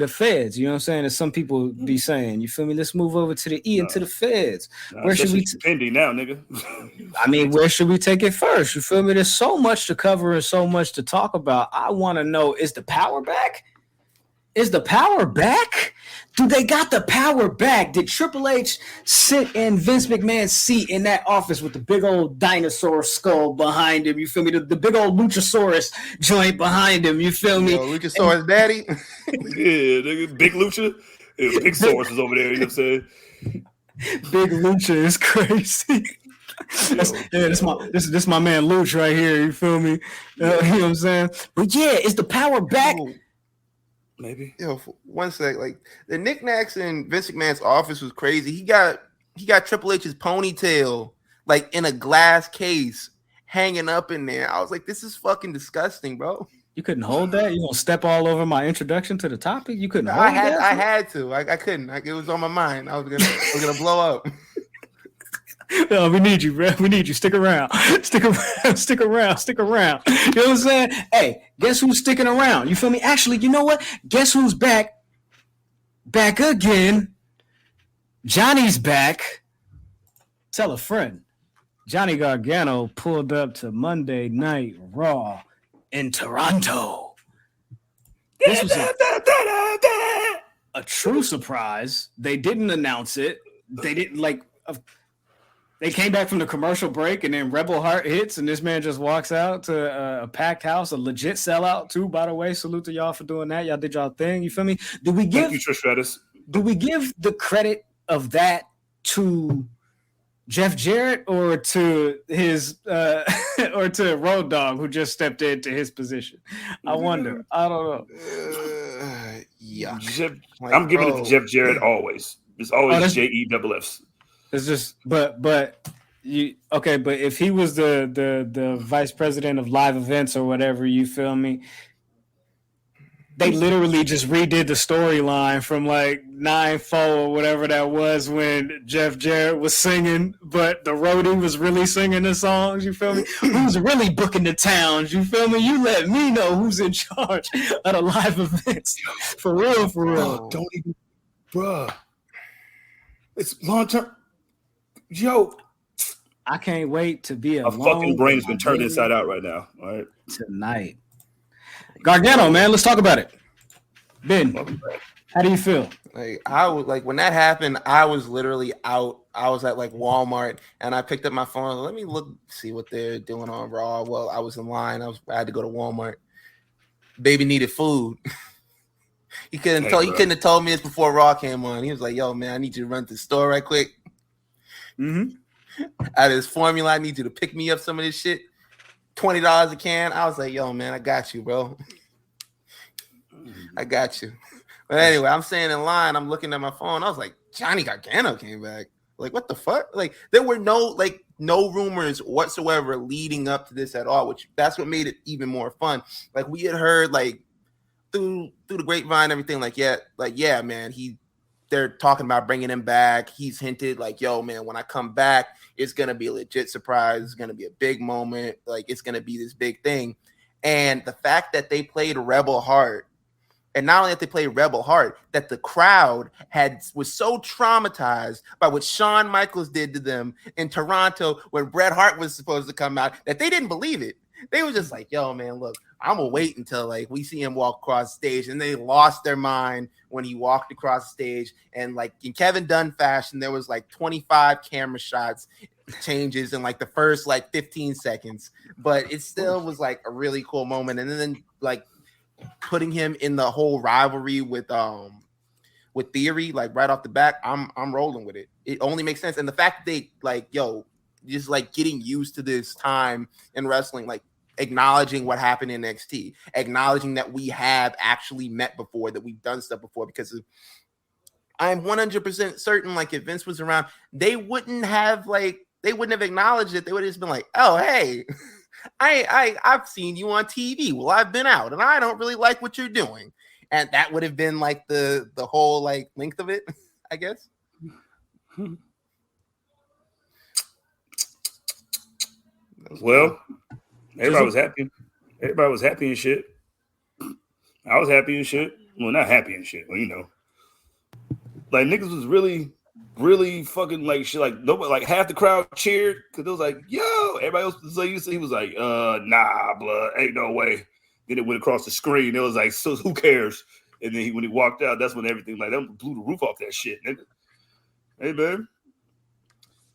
feds. You know what I'm saying? As some people be saying, you feel me? Let's move over to the E and to the feds. Where should we?
Pending now, nigga.
I mean, where should we take it first? You feel me? There's so much to cover and so much to talk about. I want to know: is the power back? Is the power back? Do they got the power back? Did Triple H sit in Vince McMahon's seat in that office with the big old dinosaur skull behind him? You feel me? The big old Luchasaurus joint behind him. You feel me?
Luchasaurus daddy.
Yeah, nigga, big Lucha. Yeah, big Saurus is over there. You know what I'm saying?
Big Lucha is crazy. This my man Luch right here. You feel me? You know what I'm saying? But yeah, is the power back?
Ooh.
Maybe.
For 1 sec, like the knickknacks in Vince McMahon's office was crazy. He got Triple H's ponytail like in a glass case hanging up in there. I was like, this is fucking disgusting, bro.
You couldn't hold that? You gonna step all over my introduction to the topic? You couldn't hold that?
I had to. I couldn't. It was on my mind. I was gonna blow up.
No, we need you, bro. We need you. Stick around. Stick around. Stick around. Stick around. You know what I'm saying? Hey, guess who's sticking around? You feel me? Actually, you know what? Guess who's back? Back again. Johnny's back. Tell a friend. Johnny Gargano pulled up to Monday Night Raw in Toronto. This was a true surprise. They didn't announce it. They didn't They came back from the commercial break, and then Rebel Heart hits, and this man just walks out to a packed house, a legit sellout too. By the way, salute to y'all for doing that. Y'all did y'all thing. You feel me?
Thank you, Trish Stratus.
Do we give the credit of that to Jeff Jarrett or to his or to Road Dogg, who just stepped into his position? I wonder. I don't know.
Yeah,
I'm giving it to Jeff Jarrett always. It's always JEFFs.
It's just, but you okay? But if he was the vice president of live events or whatever, you feel me? They literally just redid the storyline from like 9-4 or whatever that was when Jeff Jarrett was singing, but the roadie was really singing the songs. You feel me? Who's really booking the towns? You feel me? You let me know who's in charge of the live events. For real, for real.
Don't even, bruh. It's long term. Yo,
I can't wait to be
a fucking brain's been turned inside out right now. All right,
tonight. Gargano, man, let's talk about it. Ben, how do you feel?
I was like when that happened, I was literally out. I was at like Walmart, and I picked up my phone. Let me see what they're doing on Raw. Well, I was in line. I had to go to Walmart. Baby needed food. He couldn't have told me this before Raw came on. He was like, "Yo, man, I need you to run to the store right quick. Out of this formula, I need you to pick me up some of this shit. $20 a can." I was like, "Yo, man, I got you, bro. I got you." But anyway, I'm saying in line, I'm looking at my phone. I was like, Johnny Gargano came back. Like, what the fuck? Like, there were no rumors whatsoever leading up to this at all, which that's what made it even more fun. Like, we had heard like through the grapevine, everything, yeah, man, he they're talking about bringing him back. He's hinted like, yo, man, when I come back, it's going to be a legit surprise. It's going to be a big moment. Like, it's going to be this big thing. And the fact that they played Rebel hard, and not only that they played Rebel hard, that the crowd was so traumatized by what Shawn Michaels did to them in Toronto when Bret Hart was supposed to come out that they didn't believe it. They were just like, yo, man, look, I'm going to wait until like we see him walk across the stage. And they lost their mind when he walked across the stage. And like in Kevin Dunn fashion, there was like 25 camera shots changes in like the first like 15 seconds. But it still was like a really cool moment. And then like putting him in the whole rivalry with Theory, like right off the bat, I'm rolling with it. It only makes sense. And the fact that they like, yo, just like getting used to this time in wrestling, like acknowledging what happened in NXT, acknowledging that we have actually met before, that we've done stuff before, because I'm 100% certain, like if Vince was around, they wouldn't have acknowledged it. They would have just been like, oh, hey, I've seen you on TV. Well, I've been out and I don't really like what you're doing. And that would have been like the whole like length of it, I guess.
Well, everybody was happy. Everybody was happy and shit. I was happy and shit. Well, not happy and shit. Well, you know, like niggas was really, really fucking like shit. Like nobody, like half the crowd cheered because it was like, yo. Everybody else was like, he was like, nah, blood, ain't no way. Then it went across the screen. It was like, so who cares? And then when he walked out, that's when everything like that blew the roof off that shit, nigga. Hey, man.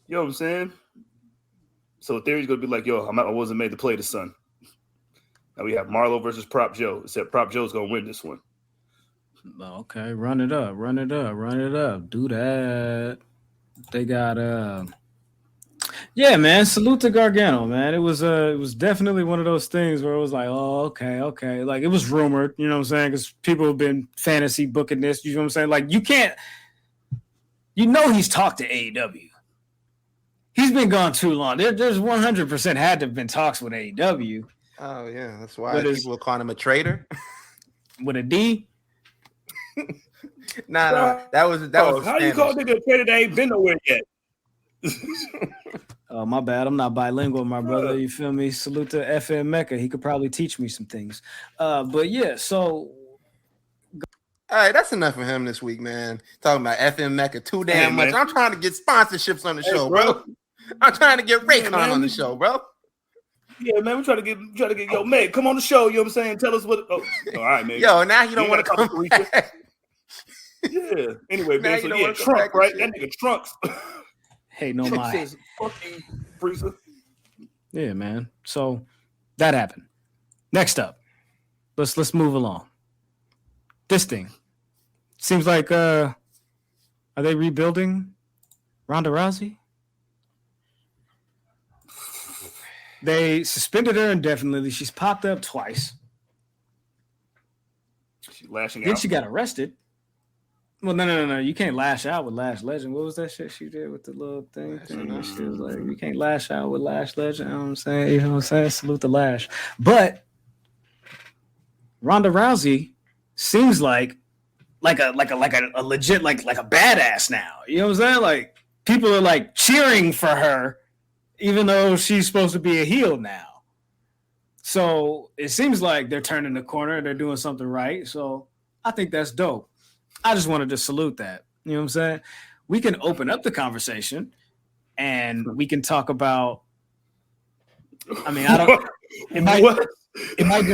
You know what I'm saying? So Theory's gonna be like, yo, I wasn't made to play the son. Now we have Marlo versus Prop Joe, except Prop Joe's gonna win this one.
Okay, run it up. Do that. They got yeah, man. Salute to Gargano, man. It was definitely one of those things where it was like, oh, okay. Like it was rumored, you know what I'm saying? Because people have been fantasy booking this, you know what I'm saying? Like you can't, you know, he's talked to AEW. He's been gone too long. There's 100% had to have been talks with AEW.
Oh yeah, that's why people will call him a traitor.
With a D.
Nah, that was
how you call nigga a traitor that ain't been nowhere yet?
Oh, my bad. I'm not bilingual, my brother. You feel me? Salute to FN Meka. He could probably teach me some things. But yeah, so.
All right, that's enough for him this week, man. Talking about FN Meka too damn much. I'm trying to get sponsorships on the show, bro. I'm trying to get Raycon on the show, bro.
Yeah, man, we try to get yo, man, come on the show. You know what I'm saying? Tell us what. Oh, all right, man.
Yo, now you don't want to come back.
Yeah. Anyway, man. So yeah, Trump, right? That nigga Trunks.
Hey, no mind.
Says, fuck you, Freezer.
Yeah, man. So that happened. Next up, let's move along. This thing seems like are they rebuilding Ronda Rousey? They suspended her indefinitely. She's popped up twice.
She's lashing
Then
out.
she got arrested. Well, no. You can't lash out with Lash Legend. What was that shit she did with the little thing? She was like, you can't lash out with Lash Legend. You know what I'm saying? You know what I'm saying? Salute the Lash. But Ronda Rousey seems like a legit like a badass now. You know what I'm saying? Like people are like cheering for her, even though she's supposed to be a heel now. So it seems like they're turning the corner. They're doing something right. So I think that's dope. I just wanted to salute that. You know what I'm saying? We can open up the conversation and we can talk about, I mean, I don't, it might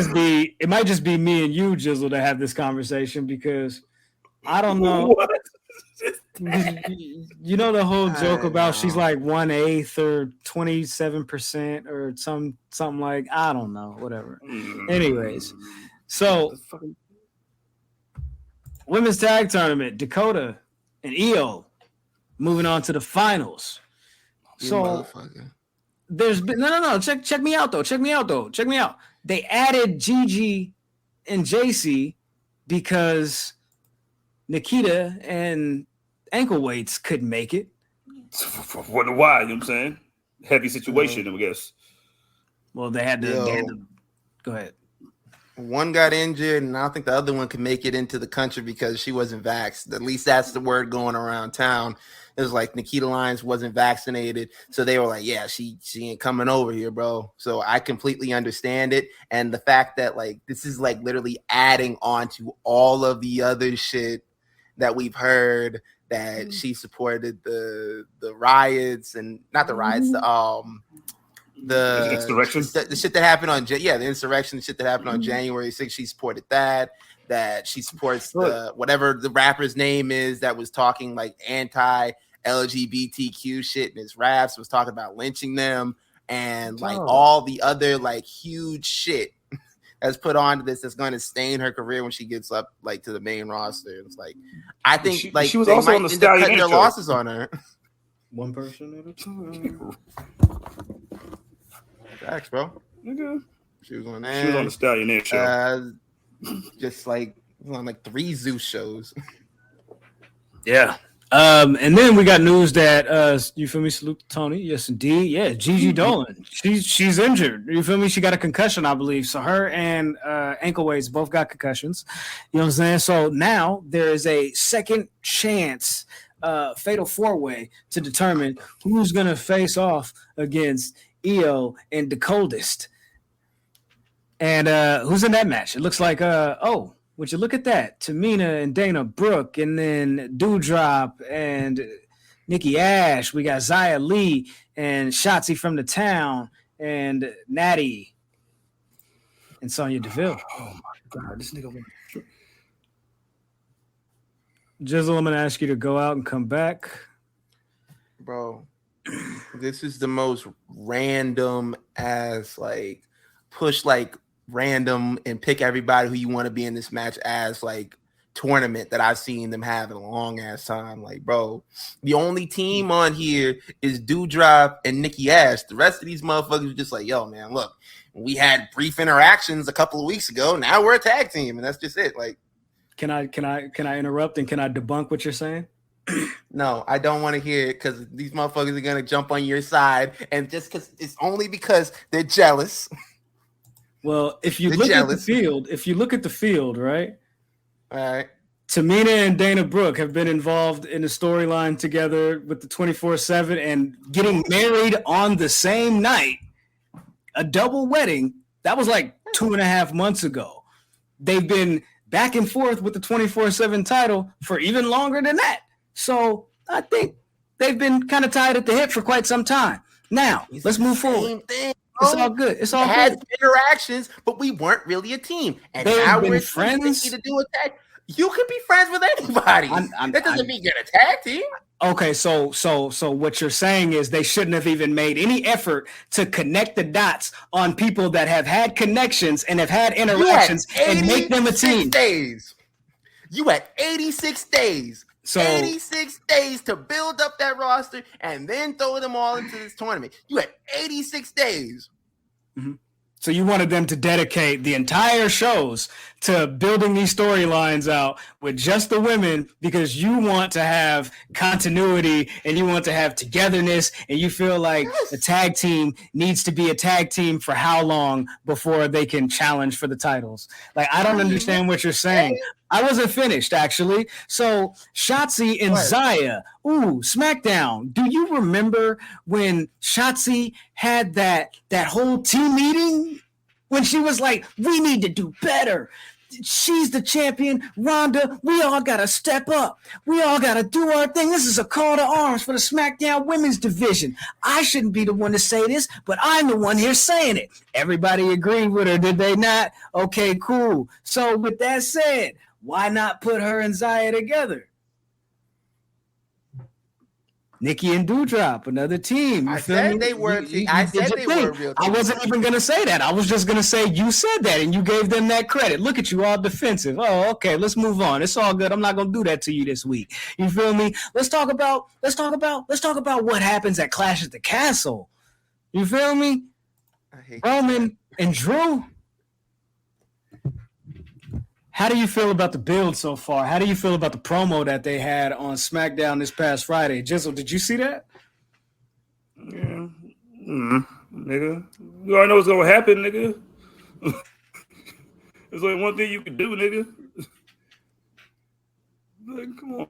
just be me and you, Jizzle, to have this conversation because I don't know. You know the whole joke about she's like 1/8 or 27% or something like, I don't know, whatever. Anyways, so women's tag tournament, Dakota and Io moving on to the finals. So there's been no. Check me out though. They added Gigi and JC because Nikita and ankle weights couldn't make it.
Wonder why, you know what I'm saying? Heavy situation, I guess.
Well, they had to go ahead.
One got injured, and I don't think the other one could make it into the country because she wasn't vaxxed. At least that's the word going around town. It was like Nikita Lyons wasn't vaccinated, so they were like, "Yeah, she ain't coming over here, bro." So I completely understand it, and the fact that like this is like literally adding on to all of the other shit that we've heard that she supported the riots and not the riots, the
insurrection,
the shit that happened on the insurrection, the shit that happened on January 6th. She supported that she supports the whatever the rapper's name is that was talking like anti-LGBTQ shit in his raps, was talking about lynching them and like all the other like huge shit that's put onto this that's going to stain her career when she gets up like to the main roster. It's like I think
she was also on the Stallion
cutting their losses on her.
One person at a time.
Facts, bro.
Nigga.
She was on
the Stallion Air show.
Just like on like 3 Zeus shows.
Yeah. And then we got news that you feel me? Salute to Tony. Yes, indeed. Yeah, Gigi Dolan. She's injured. You feel me? She got a concussion, I believe. So her and Ankle Weights both got concussions. You know what I'm saying? So now there is a second chance fatal 4-way to determine who's gonna face off against EO and the coldest. And who's in that match? It looks like would you look at that? Tamina and Dana Brooke, and then Dewdrop and Nikki Ash. We got Xia Li and Shotzi from the town and Natty and Sonya Deville.
Oh my god, this nigga.
Jizzle, I'm gonna ask you to go out and come back.
Bro, this is the most random as like push like random and pick everybody who you want to be in this match as like tournament that I've seen them have in a long ass time. Like, bro, the only team on here is Dewdrop and Nikki Ash. The rest of these motherfuckers are just like, yo, man, look, we had brief interactions a couple of weeks ago. Now we're a tag team, and that's just it. Like,
can I interrupt and can I debunk what you're saying?
No, I don't want to hear it because these motherfuckers are gonna jump on your side, and just because it's only because they're jealous.
Well, if you look at the field, right?
All right.
Tamina and Dana Brooke have been involved in a storyline together with the 24/7 and getting married on the same night, a double wedding. That was like 2.5 months ago. They've been back and forth with the 24/7 title for even longer than that. So I think they've been kind of tied at the hip for quite some time. Now, let's move forward. It's all good. It's all good.
Interactions, but we weren't really a team. And now we're friends. To do a tag. You can be friends with anybody. That doesn't mean you're a tag team.
Okay, so what you're saying is they shouldn't have even made any effort to connect the dots on people that have had connections and have had interactions and make them a team.
You had 86 days. So 86 days to build up that roster and then throw them all into this tournament. You had 86 days.
Mm-hmm. So you wanted them to dedicate the entire shows to building these storylines out with just the women because you want to have continuity and you want to have togetherness and you feel like the tag team needs to be a tag team for how long before they can challenge for the titles. Like, I don't understand what you're saying. I wasn't finished, actually. So Shotzi and Xia, SmackDown. Do you remember when Shotzi had that whole team meeting when she was like, we need to do better. She's the champion. Ronda, we all got to step up. We all got to do our thing. This is a call to arms for the SmackDown women's division. I shouldn't be the one to say this, but I'm the one here saying it. Everybody agreed with her, did they not? Okay, cool. So with that said, why not put her and Xia together? Nikki and Dewdrop, another team.
I said they were. I said they were a real team.
I wasn't even going to say that. I was just going to say you said that and you gave them that credit. Look at you, all defensive. Oh, okay. Let's move on. It's all good. I'm not going to do that to you this week. You feel me? Let's talk about what happens at Clash at the Castle. You feel me? Roman and Drew. How do you feel about the build so far? How do you feel about the promo that they had on SmackDown this past Friday? Jizzle, did you see that?
Yeah. Nigga. You already know what's going to happen, nigga. There's only one thing you can do, nigga. Like, come on.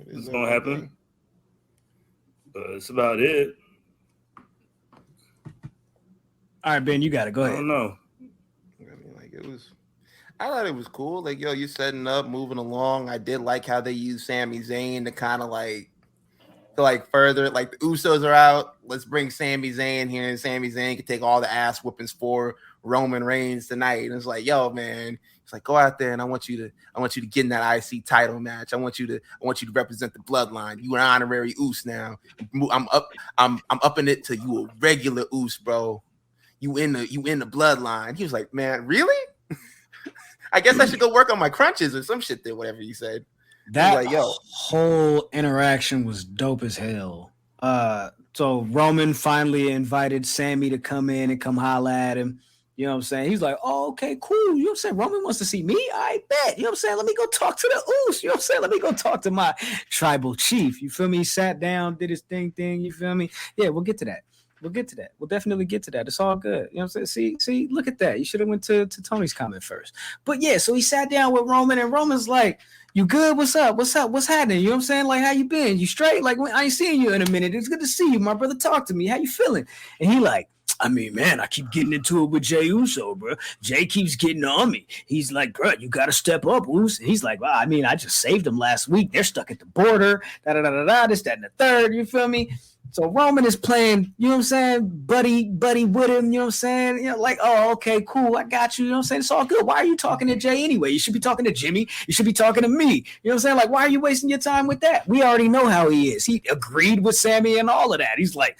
It's gonna happen. But that's about it.
All right, Ben, you got it. Go
I
ahead.
don't know.
I mean, like I thought it was cool. Like, yo, you're setting up, moving along. I did like how they used Sami Zayn to kind of like further, like the Usos are out. Let's bring Sami Zayn here, and Sami Zayn can take all the ass whoopings for Roman Reigns tonight. And it's like, yo, man, it's like, go out there and I want you to get in that IC title match. I want you to represent the bloodline. You an honorary Us now. I'm upping it to you a regular Us, bro. You in the bloodline. He was like, man, really? I guess I should go work on my crunches or some shit there, whatever you said.
That
like, yo,
whole interaction was dope as hell. So Roman finally invited Sammy to come in and come holla at him. You know what I'm saying? He's like, oh, okay, cool. You know what I'm saying? Roman wants to see me? I bet. You know what I'm saying? Let me go talk to the Usos. You know what I'm saying? Let me go talk to my tribal chief. You feel me? He sat down, did his thing. You feel me? Yeah, we'll get to that. We'll definitely get to that. It's all good. You know what I'm saying? See, look at that. You should have went to Tony's comment first. But yeah, so he sat down with Roman, and Roman's like, you good? What's up? What's happening? You know what I'm saying? Like, how you been? You straight? Like, I ain't seen you in a minute. It's good to see you, my brother. Talk to me. How you feeling? And he like, I mean, man, I keep getting into it with Jey Uso, bro. Jay keeps getting on me. He's like, bro, you got to step up, Uso. He's like, well, I mean, I just saved them last week. They're stuck at the border, this, that, and the third. You feel me? So Roman is playing, you know what I'm saying, buddy with him, you know what I'm saying? You know, like, oh, okay, cool, I got you, you know what I'm saying? It's all good. Why are you talking to Jay anyway? You should be talking to Jimmy. You should be talking to me. You know what I'm saying? Like, why are you wasting your time with that? We already know how he is. He agreed with Sammy and all of that. He's like,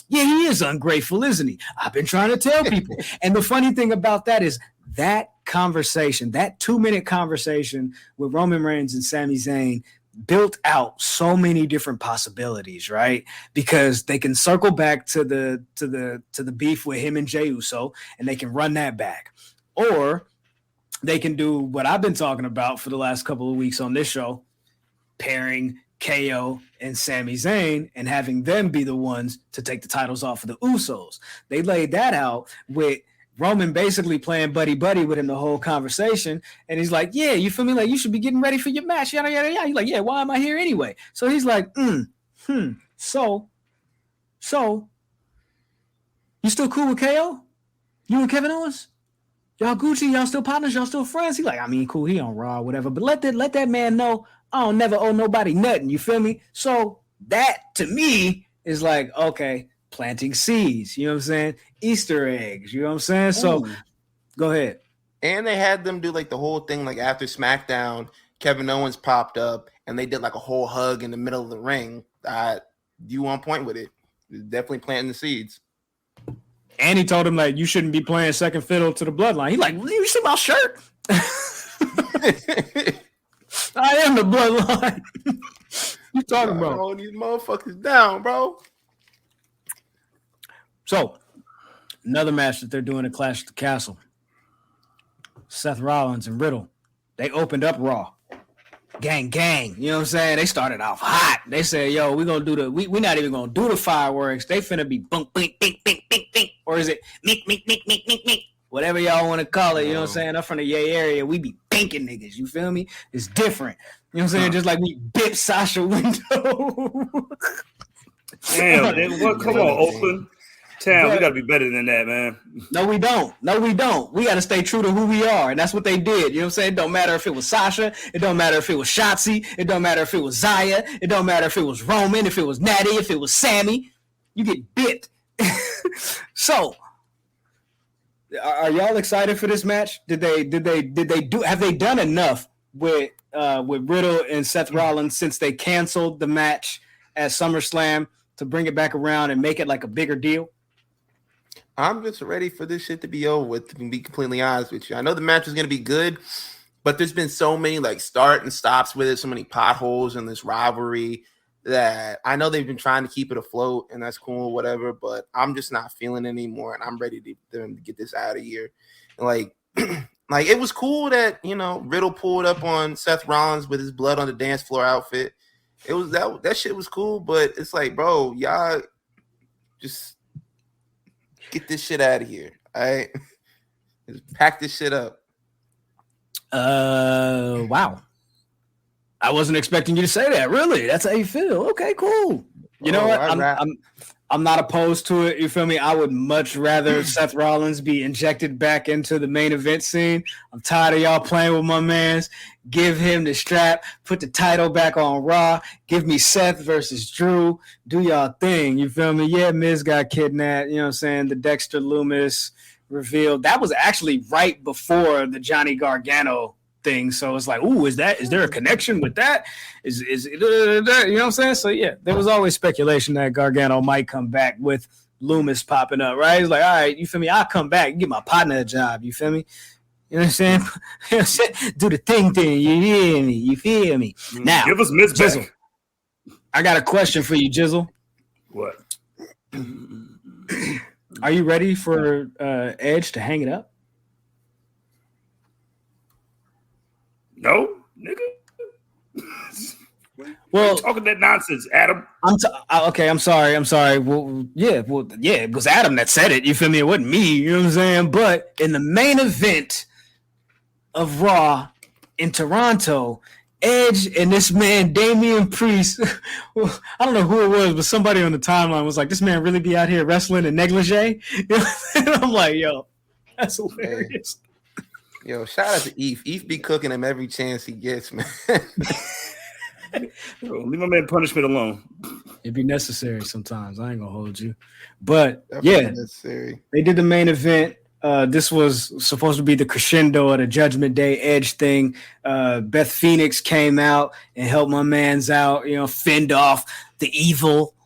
yeah, he is ungrateful, isn't he? I've been trying to tell people. And the funny thing about that is that conversation, that 2-minute conversation with Roman Reigns and Sami Zayn built out so many different possibilities, right? Because they can circle back to the beef with him and Jey Uso, and they can run that back. Or they can do what I've been talking about for the last couple of weeks on this show, pairing KO and Sami Zayn and having them be the ones to take the titles off of the Usos. They laid that out with Roman basically playing buddy with him the whole conversation. And he's like, yeah, you feel me? Like, you should be getting ready for your match. Yada, yada, yada. He's like, yeah, why am I here anyway? So he's like, So you still cool with KO? You and Kevin Owens? Y'all Gucci? Y'all still partners? Y'all still friends? He's like, I mean, cool. He on Raw or whatever. But let that man know I don't never owe nobody nothing. You feel me? So that to me is like, okay, planting seeds. You know what I'm saying? Easter eggs. You know what I'm saying? So go ahead.
And they had them do like the whole thing, like after SmackDown, Kevin Owens popped up and they did like a whole hug in the middle of the ring. You on point with it. Definitely planting the seeds.
And he told him, like, you shouldn't be playing second fiddle to the bloodline. He like, you see my shirt? I am the bloodline. You talking about?
All these motherfuckers down, bro.
So, another match that they're doing at Clash at the Castle. Seth Rollins and Riddle. They opened up Raw. Gang. You know what I'm saying? They started off hot. They said, yo, we're going to do we're not even going to do the fireworks. They finna be bunk, bink, bink, bink, bink, bink. Or is it mink, mink, mink, mink, mink, mink? Whatever y'all want to call it, you know what I'm saying? Up from the Yay area, we be banking niggas, you feel me? It's different. You know what I'm saying? Just like we bit Sasha Window.
Damn, man. What? Come on, Oakland. Town, we got to be better than that, man.
No, we don't. We got to stay true to who we are, and that's what they did. You know what I'm saying? It don't matter if it was Sasha. It don't matter if it was Shotzi. It don't matter if it was Zaya. It don't matter if it was Roman, if it was Natty, if it was Sammy. You get bit. So, are y'all excited for this match? Have they done enough with Riddle and Seth Rollins since they canceled the match at SummerSlam to bring it back around and make it like a bigger deal?
I'm just ready for this shit to be over with, to be completely honest with you. I know the match is going to be good, but there's been so many like start and stops with it, so many potholes in this rivalry that I know they've been trying to keep it afloat, and that's cool or whatever, but I'm just not feeling it anymore, and I'm ready to get this out of here. And like, like it was cool that, you know, Riddle pulled up on Seth Rollins with his blood on the dance floor outfit. It was that shit was cool, but it's like, bro, y'all just get this shit out of here. All right. Just pack this shit up.
Wow. I wasn't expecting you to say that. Really? That's how you feel? Okay, cool. You know what? I'm not opposed to it. You feel me? I would much rather Seth Rollins be injected back into the main event scene. I'm tired of y'all playing with my mans. Give him the strap. Put the title back on Raw. Give me Seth versus Drew. Do y'all thing. You feel me? Yeah, Miz got kidnapped. You know what I'm saying? The Dexter Loomis revealed. That was actually right before the Johnny Gargano thing. So it's like, ooh, is there a connection with that? Is you know what I'm saying? So yeah, there was always speculation that Gargano might come back with Loomis popping up, right? He's like, all right, you feel me? I'll come back and get my partner a job. You feel me? You know what I'm saying? You know what I'm saying? Do the thing. You hear me? You feel me? Now,
give us Miz
Jizzle.
back.
I got a question for you, Jizzle.
What?
Are you ready for Edge to hang it up?
No, nigga.
Well,
talking that nonsense, Adam.
Okay. I'm sorry. Well, yeah. It was Adam that said it. You feel me? It wasn't me. You know what I'm saying? But in the main event of Raw in Toronto, Edge and this man Damian Priest. Well, I don't know who it was, but somebody on the timeline was like, "This man really be out here wrestling in negligee?" You know? And I'm like, "Yo, that's hilarious."
Yo, shout out to Eve. Eve be cooking him every chance he gets, man.
Leave my man punishment alone.
It'd be necessary sometimes. I ain't gonna hold you, but
Definitely
yeah,
necessary.
They did the main event. This was supposed to be the crescendo of the Judgment Day Edge thing. Beth Phoenix came out and helped my man's out. You know, fend off the evil.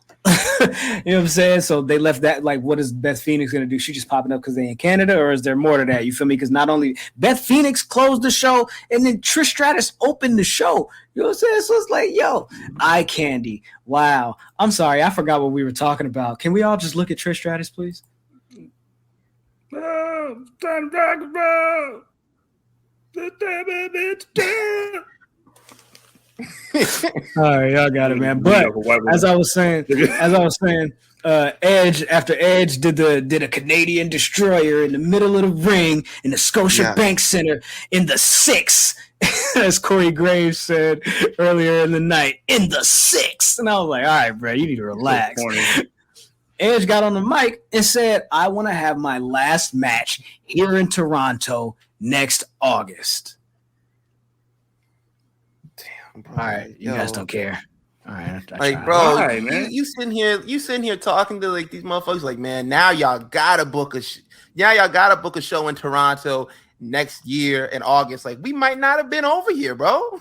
You know what I'm saying? So they left that like, what is Beth Phoenix gonna do? She just popping up because they in Canada, or is there more to that? You feel me? Because not only Beth Phoenix closed the show, and then Trish Stratus opened the show. You know what I'm saying? So it's like, yo, eye candy. Wow. I'm sorry, I forgot what we were talking about. Can we all just look at Trish Stratus, please?
Oh, time to talk about
All right, y'all got it, man. But as I was saying, Edge after Edge did a Canadian destroyer in the middle of the ring in the Scotia Bank Center in the 6, as Corey Graves said earlier in the night, in the 6. And I was like, all right, bro, you need to relax. Edge got on the mic and said, I want to have my last match here in Toronto next August. All right, you guys don't care. All right,
like, bro, right, man. You sitting here talking to like these motherfuckers, like, man, now y'all gotta book a show in Toronto next year in August. Like, we might not have been over here, bro.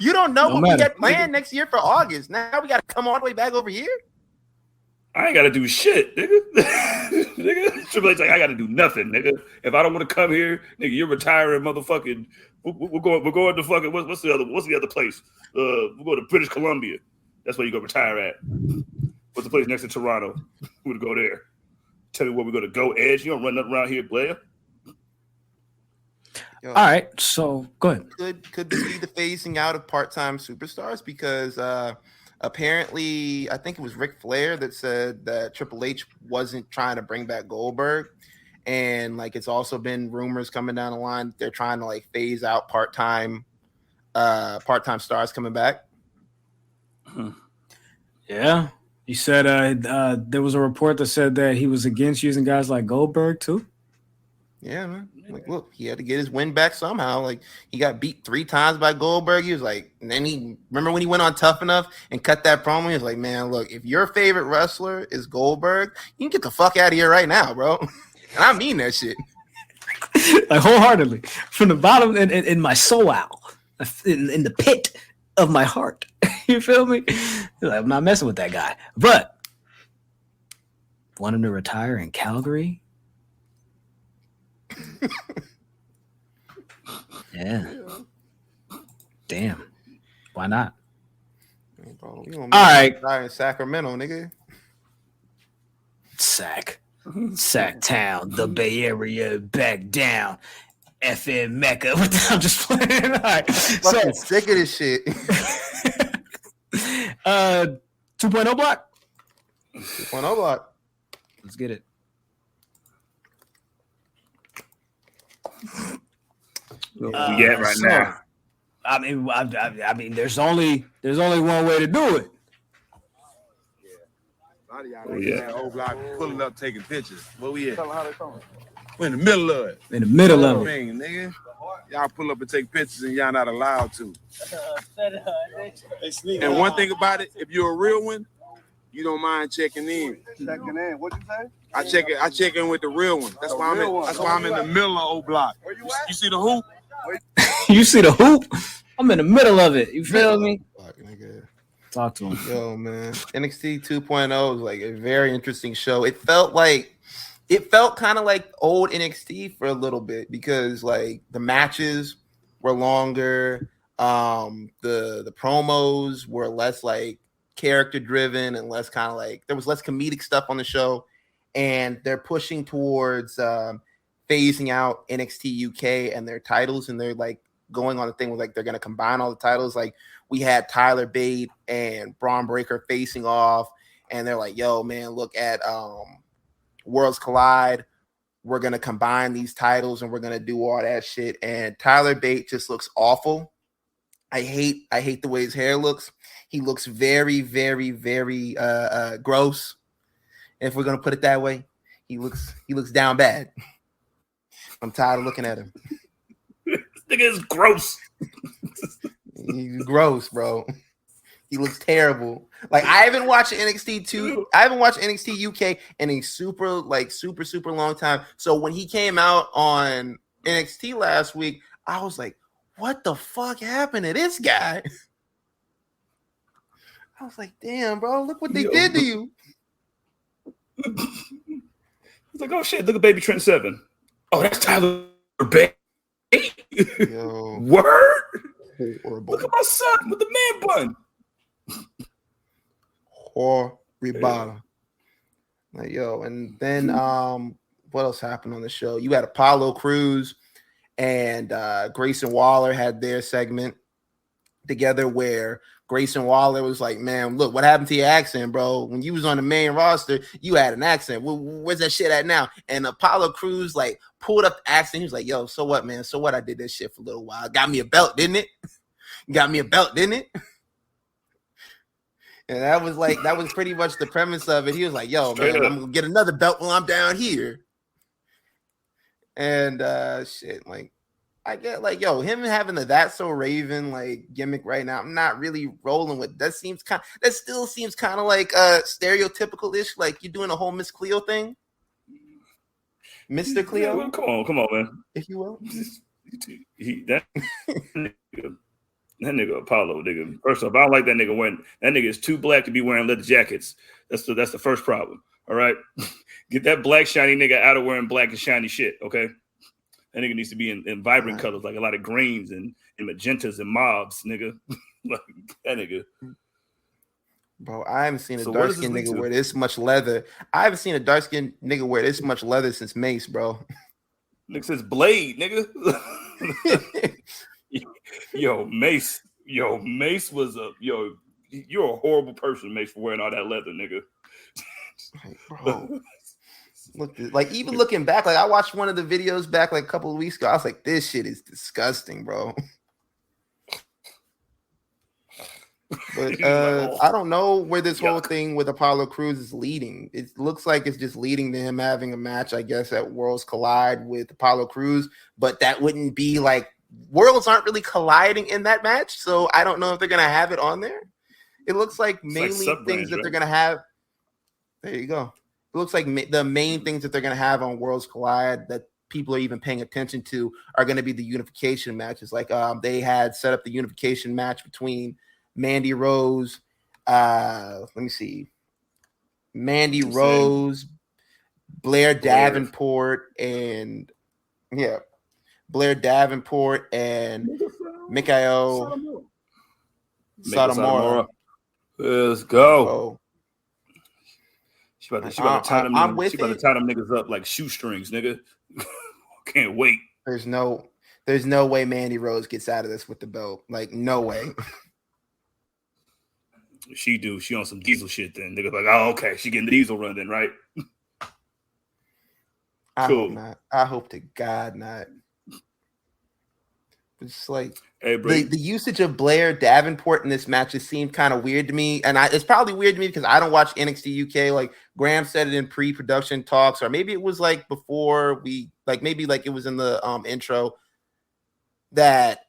You don't know what we got planned next year for August. Now we gotta come all the way back over here.
I ain't gotta do shit, nigga. Nigga, Triple H like, I gotta do nothing, nigga. If I don't want to come here, nigga, you're retiring, motherfucking. We're going to fucking what's the other place? We're going to British Columbia. That's where you go retire at. What's the place next to Toronto? We're gonna go there. Tell me where we're gonna go, Edge. You don't run nothing around here, Blair.
Yo, all right, so go ahead.
Could this be the phasing out of part-time superstars? Because apparently, I think it was Ric Flair that said that Triple H wasn't trying to bring back Goldberg. And like, it's also been rumors coming down the line. They're trying to like phase out part-time stars coming back.
Yeah. He said there was a report that said that he was against using guys like Goldberg too.
Yeah, man. Like, look, he had to get his win back somehow. Like, he got beat 3 times by Goldberg. He was like, and then remember when he went on Tough Enough and cut that promo? He was like, man, look, if your favorite wrestler is Goldberg, you can get the fuck out of here right now, bro. And I mean that shit.
Like, wholeheartedly. From the bottom in my soul, in the pit of my heart. You feel me? Like, I'm not messing with that guy. But want him to retire in Calgary? Yeah. Damn. Why not?
Hey, bro, all
right.
In Sacramento, nigga.
Sac Town, the Bay Area, back down. FN Meka. I'm just playing. All right.
Fucking sick of this shit.
2.0 block.
2.0 block.
Let's get it.
Where we at right now?
I mean, there's only one way to do it.
Old block pulling up, taking pictures. Where we at?
Tell them how they coming.
We're in the middle of it.
In the middle of it.
Man, nigga. Y'all pull up and take pictures and y'all not allowed to. And one thing about it, if you're a real one, you don't mind checking in.
Checking in. What'd you say?
I check in with the real one. That's why I'm in the middle of old block.
Where you at?
You see the hoop?
You see the hoop? I'm in the middle of it. You feel me? Talk to him.
Yo, man. NXT 2.0 was like a very interesting show. It felt kind of like old NXT for a little bit because like the matches were longer. The promos were less like character driven and less kind of like there was less comedic stuff on the show. And they're pushing towards phasing out NXT UK and their titles, and they're like going on the thing with like they're gonna combine all the titles. Like we had Tyler Bate and Braun Breaker facing off, and they're like, "Yo, man, look at Worlds Collide. We're gonna combine these titles and we're gonna do all that shit." And Tyler Bate just looks awful. I hate the way his hair looks. He looks very, very, very gross. If we're gonna put it that way, he looks down bad. I'm tired of looking at him.
This nigga is gross.
He's gross, bro. He looks terrible. Like I haven't watched NXT 2. I haven't watched NXT UK in a super long time. So when he came out on NXT last week, I was like, what the fuck happened to this guy? I was like, damn, bro, look what they did to you.
He's like, oh shit, look at Baby Trent 7. Oh, that's Tyler Bate.
Yo.
Word.
Horrible.
Look at my son with the man bun.
Horrible. Like, yo, and then what else happened on the show? You had Apollo Crews and Grayson Waller had their segment together where Grayson Waller was like, man, look, what happened to your accent, bro? When you was on the main roster, you had an accent. Where's that shit at now? And Apollo Crews like pulled up the accent. He was like, yo, so what, man? So what? I did this shit for a little while. Got me a belt, didn't it? Got me a belt, didn't it? And that was pretty much the premise of it. He was like, yo, man, I'm gonna get another belt while I'm down here. And shit, like I get like, yo, him having the That's So Raven like gimmick right now, I'm not really rolling with. That still seems kind of like stereotypical-ish, like you're doing a whole Miss Cleo thing. Mr. Cleo.
Yeah, come on, man.
If you will.
That nigga Apollo, nigga. First off, I don't like that nigga wearing. That nigga is too black to be wearing leather jackets. That's the first problem. All right, get that black shiny nigga out of wearing black and shiny shit. Okay, that nigga needs to be in vibrant colors, like a lot of greens and magentas and mobs, nigga. Like that nigga.
Bro, I haven't seen a dark skinned nigga wear this much leather. I haven't seen a dark skinned nigga wear this much leather since Mace, bro.
Nigga says Blade, nigga. Yo, Mace was you're a horrible person, Mace, for wearing all that leather, nigga.
Like, bro, look, like even looking back, like I watched one of the videos back like a couple of weeks ago. I was like, this shit is disgusting, bro. But I don't know where this whole thing with Apollo Crews is leading. It looks like it's just leading to him having a match, I guess, at Worlds Collide with Apollo Crews, but that wouldn't be like Worlds aren't really colliding in that match, so I don't know if they're gonna have it on there. It looks like mainly things that they're gonna have. There you go. It looks like the main things that they're gonna have on Worlds Collide that people are even paying attention to are gonna be the unification matches. Like they had set up the unification match between Mandy Rose. Let me see, Mandy Rose, Blair Davenport, and Blair Davenport and Mikhail Satomura.
Let's go.
Oh.
She about to tie them niggas up like shoestrings, nigga. Can't wait.
There's no way Mandy Rose gets out of this with the belt. Like, no way.
She on some diesel shit then. Niggas like, oh, okay, she getting the diesel run then, right?
I hope not. I hope to God not. It's like
Hey, bro.
the usage of Blair Davenport in this match just seemed kind of weird to me, and it's probably weird to me because I don't watch NXT UK. Like Graham said it in pre-production talks, or maybe it was like before we maybe it was in the intro that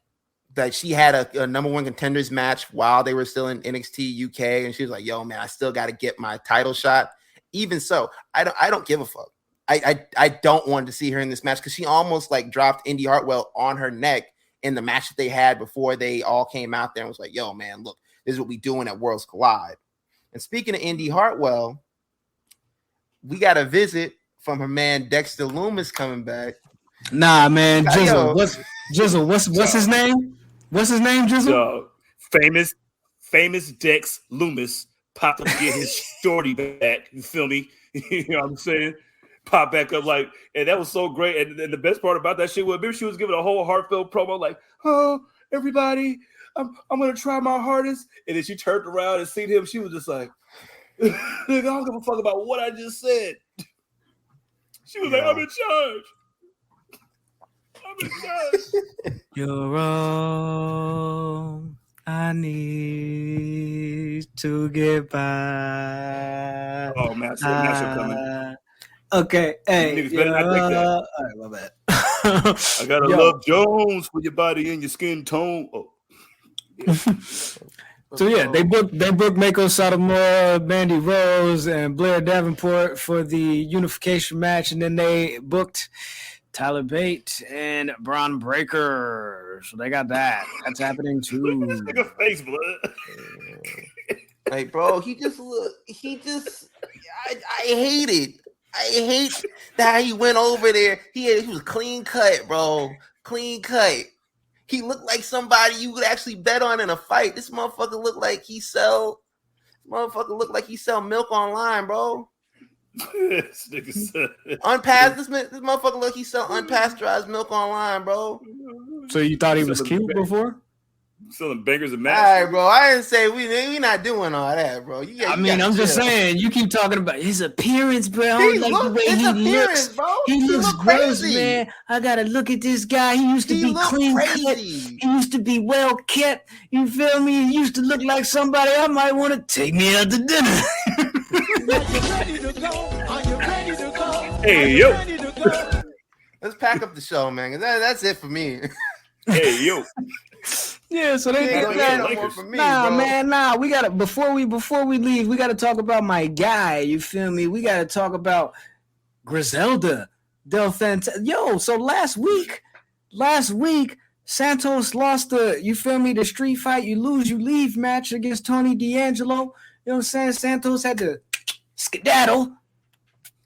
she had a number one contenders match while they were still in NXT UK, and she was like, "Yo, man, I still got to get my title shot." Even so, I don't give a fuck. I don't want to see her in this match because she almost dropped Indy Hartwell on her neck in the match that they had before they all came out there and was like, "Yo, man, look, this is what we doing at Worlds Collide." And speaking of Indy Hartwell, we got a visit from her man Dexter Loomis coming back.
Nah, man, Jizzle. What's his name? What's his name, Jizzle?
Famous Dex Loomis popped up to get his shorty back. You feel me? You know what I'm saying? Pop back up and that was so great. And the best part about that shit was, maybe she was giving a whole heartfelt promo like, "Oh, everybody, I'm gonna try my hardest." And then she turned around and seen him. She was just like, "I don't give a fuck about what I just said." She was like, "I'm in charge. I'm in charge."
You're all I need to get by.
Oh man, I see a matchup coming.
Okay, hey,
niggas better not take that.
All right, my bad.
I gotta love Jones for your body and your skin tone. Oh. Yeah.
So yeah, they booked Mako Satomura, Mandy Rose, and Blair Davenport for the unification match, and then they booked Tyler Bate and Braun Breaker. So they got that. That's happening too.
Look at this nigga face, blood.
Like, bro, I hate it. I hate that he went over there. He was clean cut, bro. Clean cut. He looked like somebody you would actually bet on in a fight. This motherfucker looked like he sell milk online, bro.
This nigga said
This motherfucker look he sell unpasteurized milk online, bro.
So you thought he was cute before?
Selling bangers and
All
matches.
right, bro. I didn't say we not doing all that, bro.
I'm just saying. You keep talking about his appearance, bro.
He
Like
looks,
the way he looks,
bro.
He looks gross,
crazy.
man. I gotta look at this guy. He used to be clean cut. He used to be well kept. You feel me? He used to look like somebody I might want to take me out to dinner.
Hey yo.
Let's pack up the show, man. That's it for me.
Hey yo.
Yeah, so they
don't
got
no more for me,
nah,
bro.
man, nah. We gotta before we leave, we gotta talk about my guy. You feel me? We gotta talk about Griselda Del Fantasma. Yo, so last week, Santos lost the street fight, you lose, you leave match against Tony D'Angelo. You know what I'm saying? Santos had to skedaddle.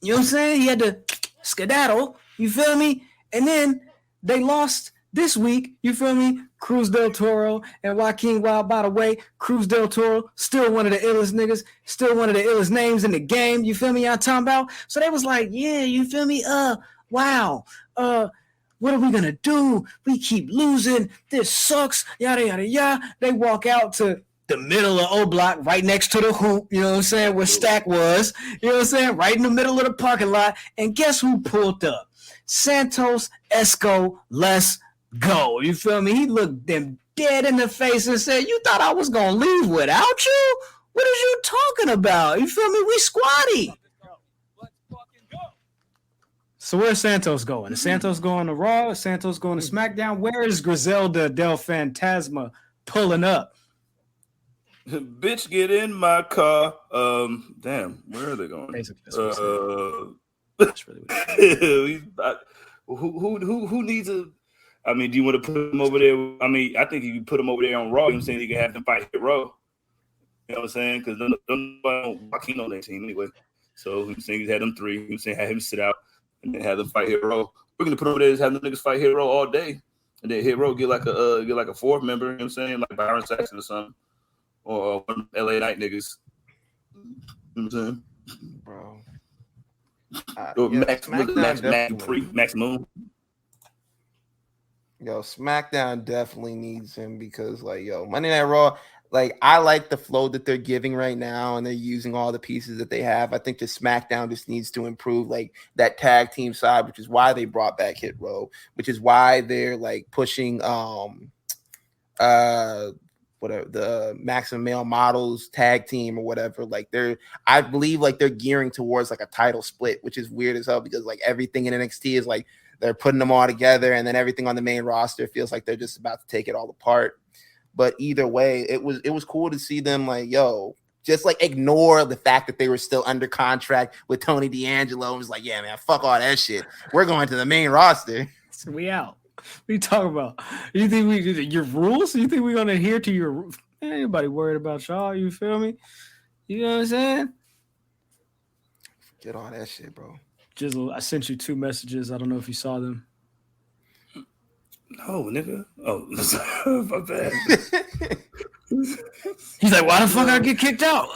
You know what I'm saying? He had to skedaddle. You feel me? And then they lost this week. You feel me? Cruz del Toro and Joaquin Wild. By the way, Cruz del Toro, still one of the illest niggas, still one of the illest names in the game. You feel me? I'm talking about. So they was like, yeah, you feel me? Wow. What are we gonna do? We keep losing. This sucks. Yada yada yada. They walk out to the middle of O Block, right next to the hoop, you know what I'm saying, where Stack was, you know what I'm saying, right in the middle of the parking lot. And guess who pulled up? Santos Esco, let's go. You feel me? He looked them dead in the face and said, "You thought I was going to leave without you? What is you talking about? You feel me? We squatty." So where's Santos going? Is Santos going to Raw? Is Santos going to SmackDown? Where is Griselda Del Fantasma pulling up?
Bitch, get in my car. Damn, where are they going?
Basically, that's really what
who needs a? I mean, do you want to put him over there? I mean, I think you can put him over there on Raw. You know what I'm saying? You can have them fight at Raw. You know what I'm saying? Because nobody want Joaquin on that team anyway. So I'm saying he's had them three. I'm saying have him sit out and then have them fight hit Raw. We're gonna put over there is have the niggas fight hit Raw all day, and then hit Raw get like a fourth member. You know what I'm saying? Like Byron Saxton or something. Or one of LA Knight niggas. You know what I'm saying?
Bro.
Max Moon.
Yo, SmackDown definitely needs him because, like, yo, Monday Night Raw, Like, I like the flow that they're giving right now, and they're using all the pieces that they have. I think the SmackDown just needs to improve, like, that tag team side, which is why they brought back Hit Row, which is why they're like pushing whatever the Maximum Male Models tag team or whatever. Like, I believe like they're gearing towards like a title split, which is weird as hell because like everything in NXT is like they're putting them all together, and then everything on the main roster feels like they're just about to take it all apart. But either way, it was cool to see them like, yo, just like ignore the fact that they were still under contract with Tony D'Angelo and was like, yeah, man, fuck all that shit. We're going to the main roster.
So we out. What are you talking about? You think your rules? You think we're gonna adhere to your rules? Ain't anybody worried about y'all? You feel me? You know what I'm saying?
Get all that shit, bro.
Jizzle, I sent you 2 messages. I don't know if you saw them.
No, nigga. Oh, my bad.
He's like, why the fuck I get kicked out?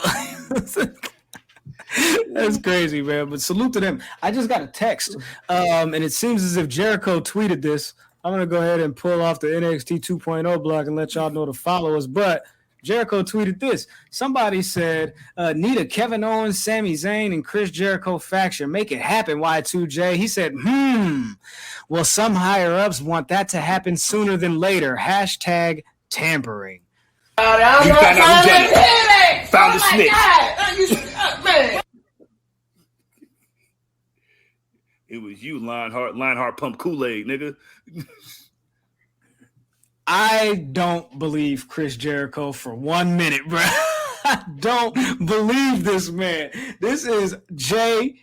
That's crazy, man. But salute to them. I just got a text, and it seems as if Jericho tweeted this. I'm going to go ahead and pull off the NXT 2.0 blog and let y'all know to follow us. But Jericho tweeted this. Somebody said, need a Kevin Owens, Sami Zayn, and Chris Jericho faction. Make it happen, Y2J. He said, well, some higher-ups want that to happen sooner than later. Hashtag tampering.
You found out who done it. Found the snitch. It was you, Lionheart pump Kool-Aid, nigga.
I don't believe Chris Jericho for 1 minute, bro. I don't believe this man. This is J-Cat-ism,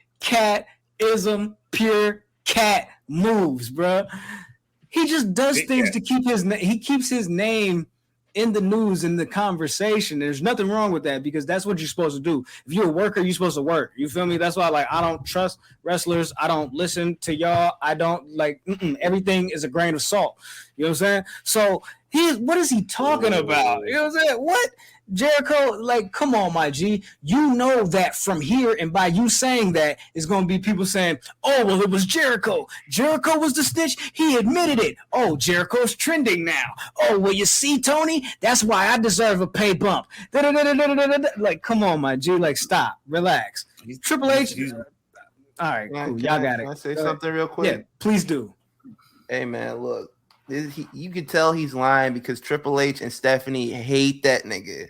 pure cat moves, bro. He just does
Big
things
cat.
to keep he keeps his name in the news, in the conversation. There's nothing wrong with that because that's what you're supposed to do. If you're a worker, you're supposed to work. You feel me? That's why, like, I don't trust wrestlers. I don't listen to y'all. I don't like everything is a grain of salt. You know what I'm saying? So what is he talking about? You know what I'm saying? What? Jericho, like, come on, my G. You know that from here, and by you saying that, is going to be people saying, oh, well, it was Jericho. Jericho was the snitch. He admitted it. Oh, Jericho's trending now. Oh, well, you see, Tony? That's why I deserve a pay bump. Like, come on, my G. Like, stop. Relax. Triple H. All right, cool. Y'all got it.
Can I say something real quick?
Yeah, please do.
Hey, man, look. You can tell he's lying because Triple H and Stephanie hate that nigga.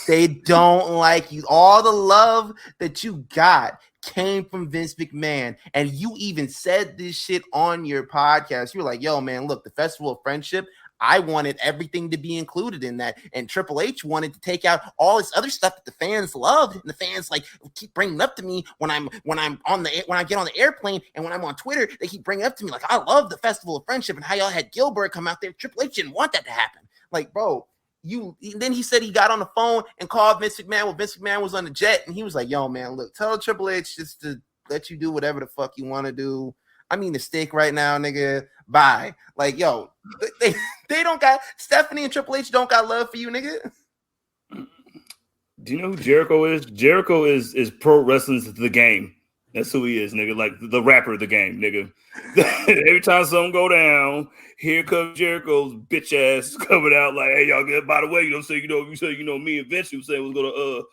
They don't like you. All the love that you got came from Vince McMahon. And you even said this shit on your podcast. You were like, yo, man, look, the Festival of Friendship, I wanted everything to be included in that. And Triple H wanted to take out all this other stuff that the fans loved. And the fans like keep bringing it up to me when I get on the airplane and when I'm on Twitter, they keep bringing it up to me like, I love the Festival of Friendship and how y'all had Gilbert come out there. Triple H didn't want that to happen. Like, bro, then he said he got on the phone and called Vince McMahon when Vince McMahon was on the jet, and he was like, yo, man, look, tell Triple H just to let you do whatever the fuck you want to do. I mean, the steak right now, nigga. Bye. Like, yo, they don't got Stephanie and Triple H don't got love for you, nigga.
Do you know who Jericho is? Jericho is pro wrestling's the game. That's who he is, nigga. Like the rapper of the game, nigga. Every time something go down, here comes Jericho's bitch ass coming out like, hey, y'all, by the way, you know what I'm saying? You say, me and Vince, you said was gonna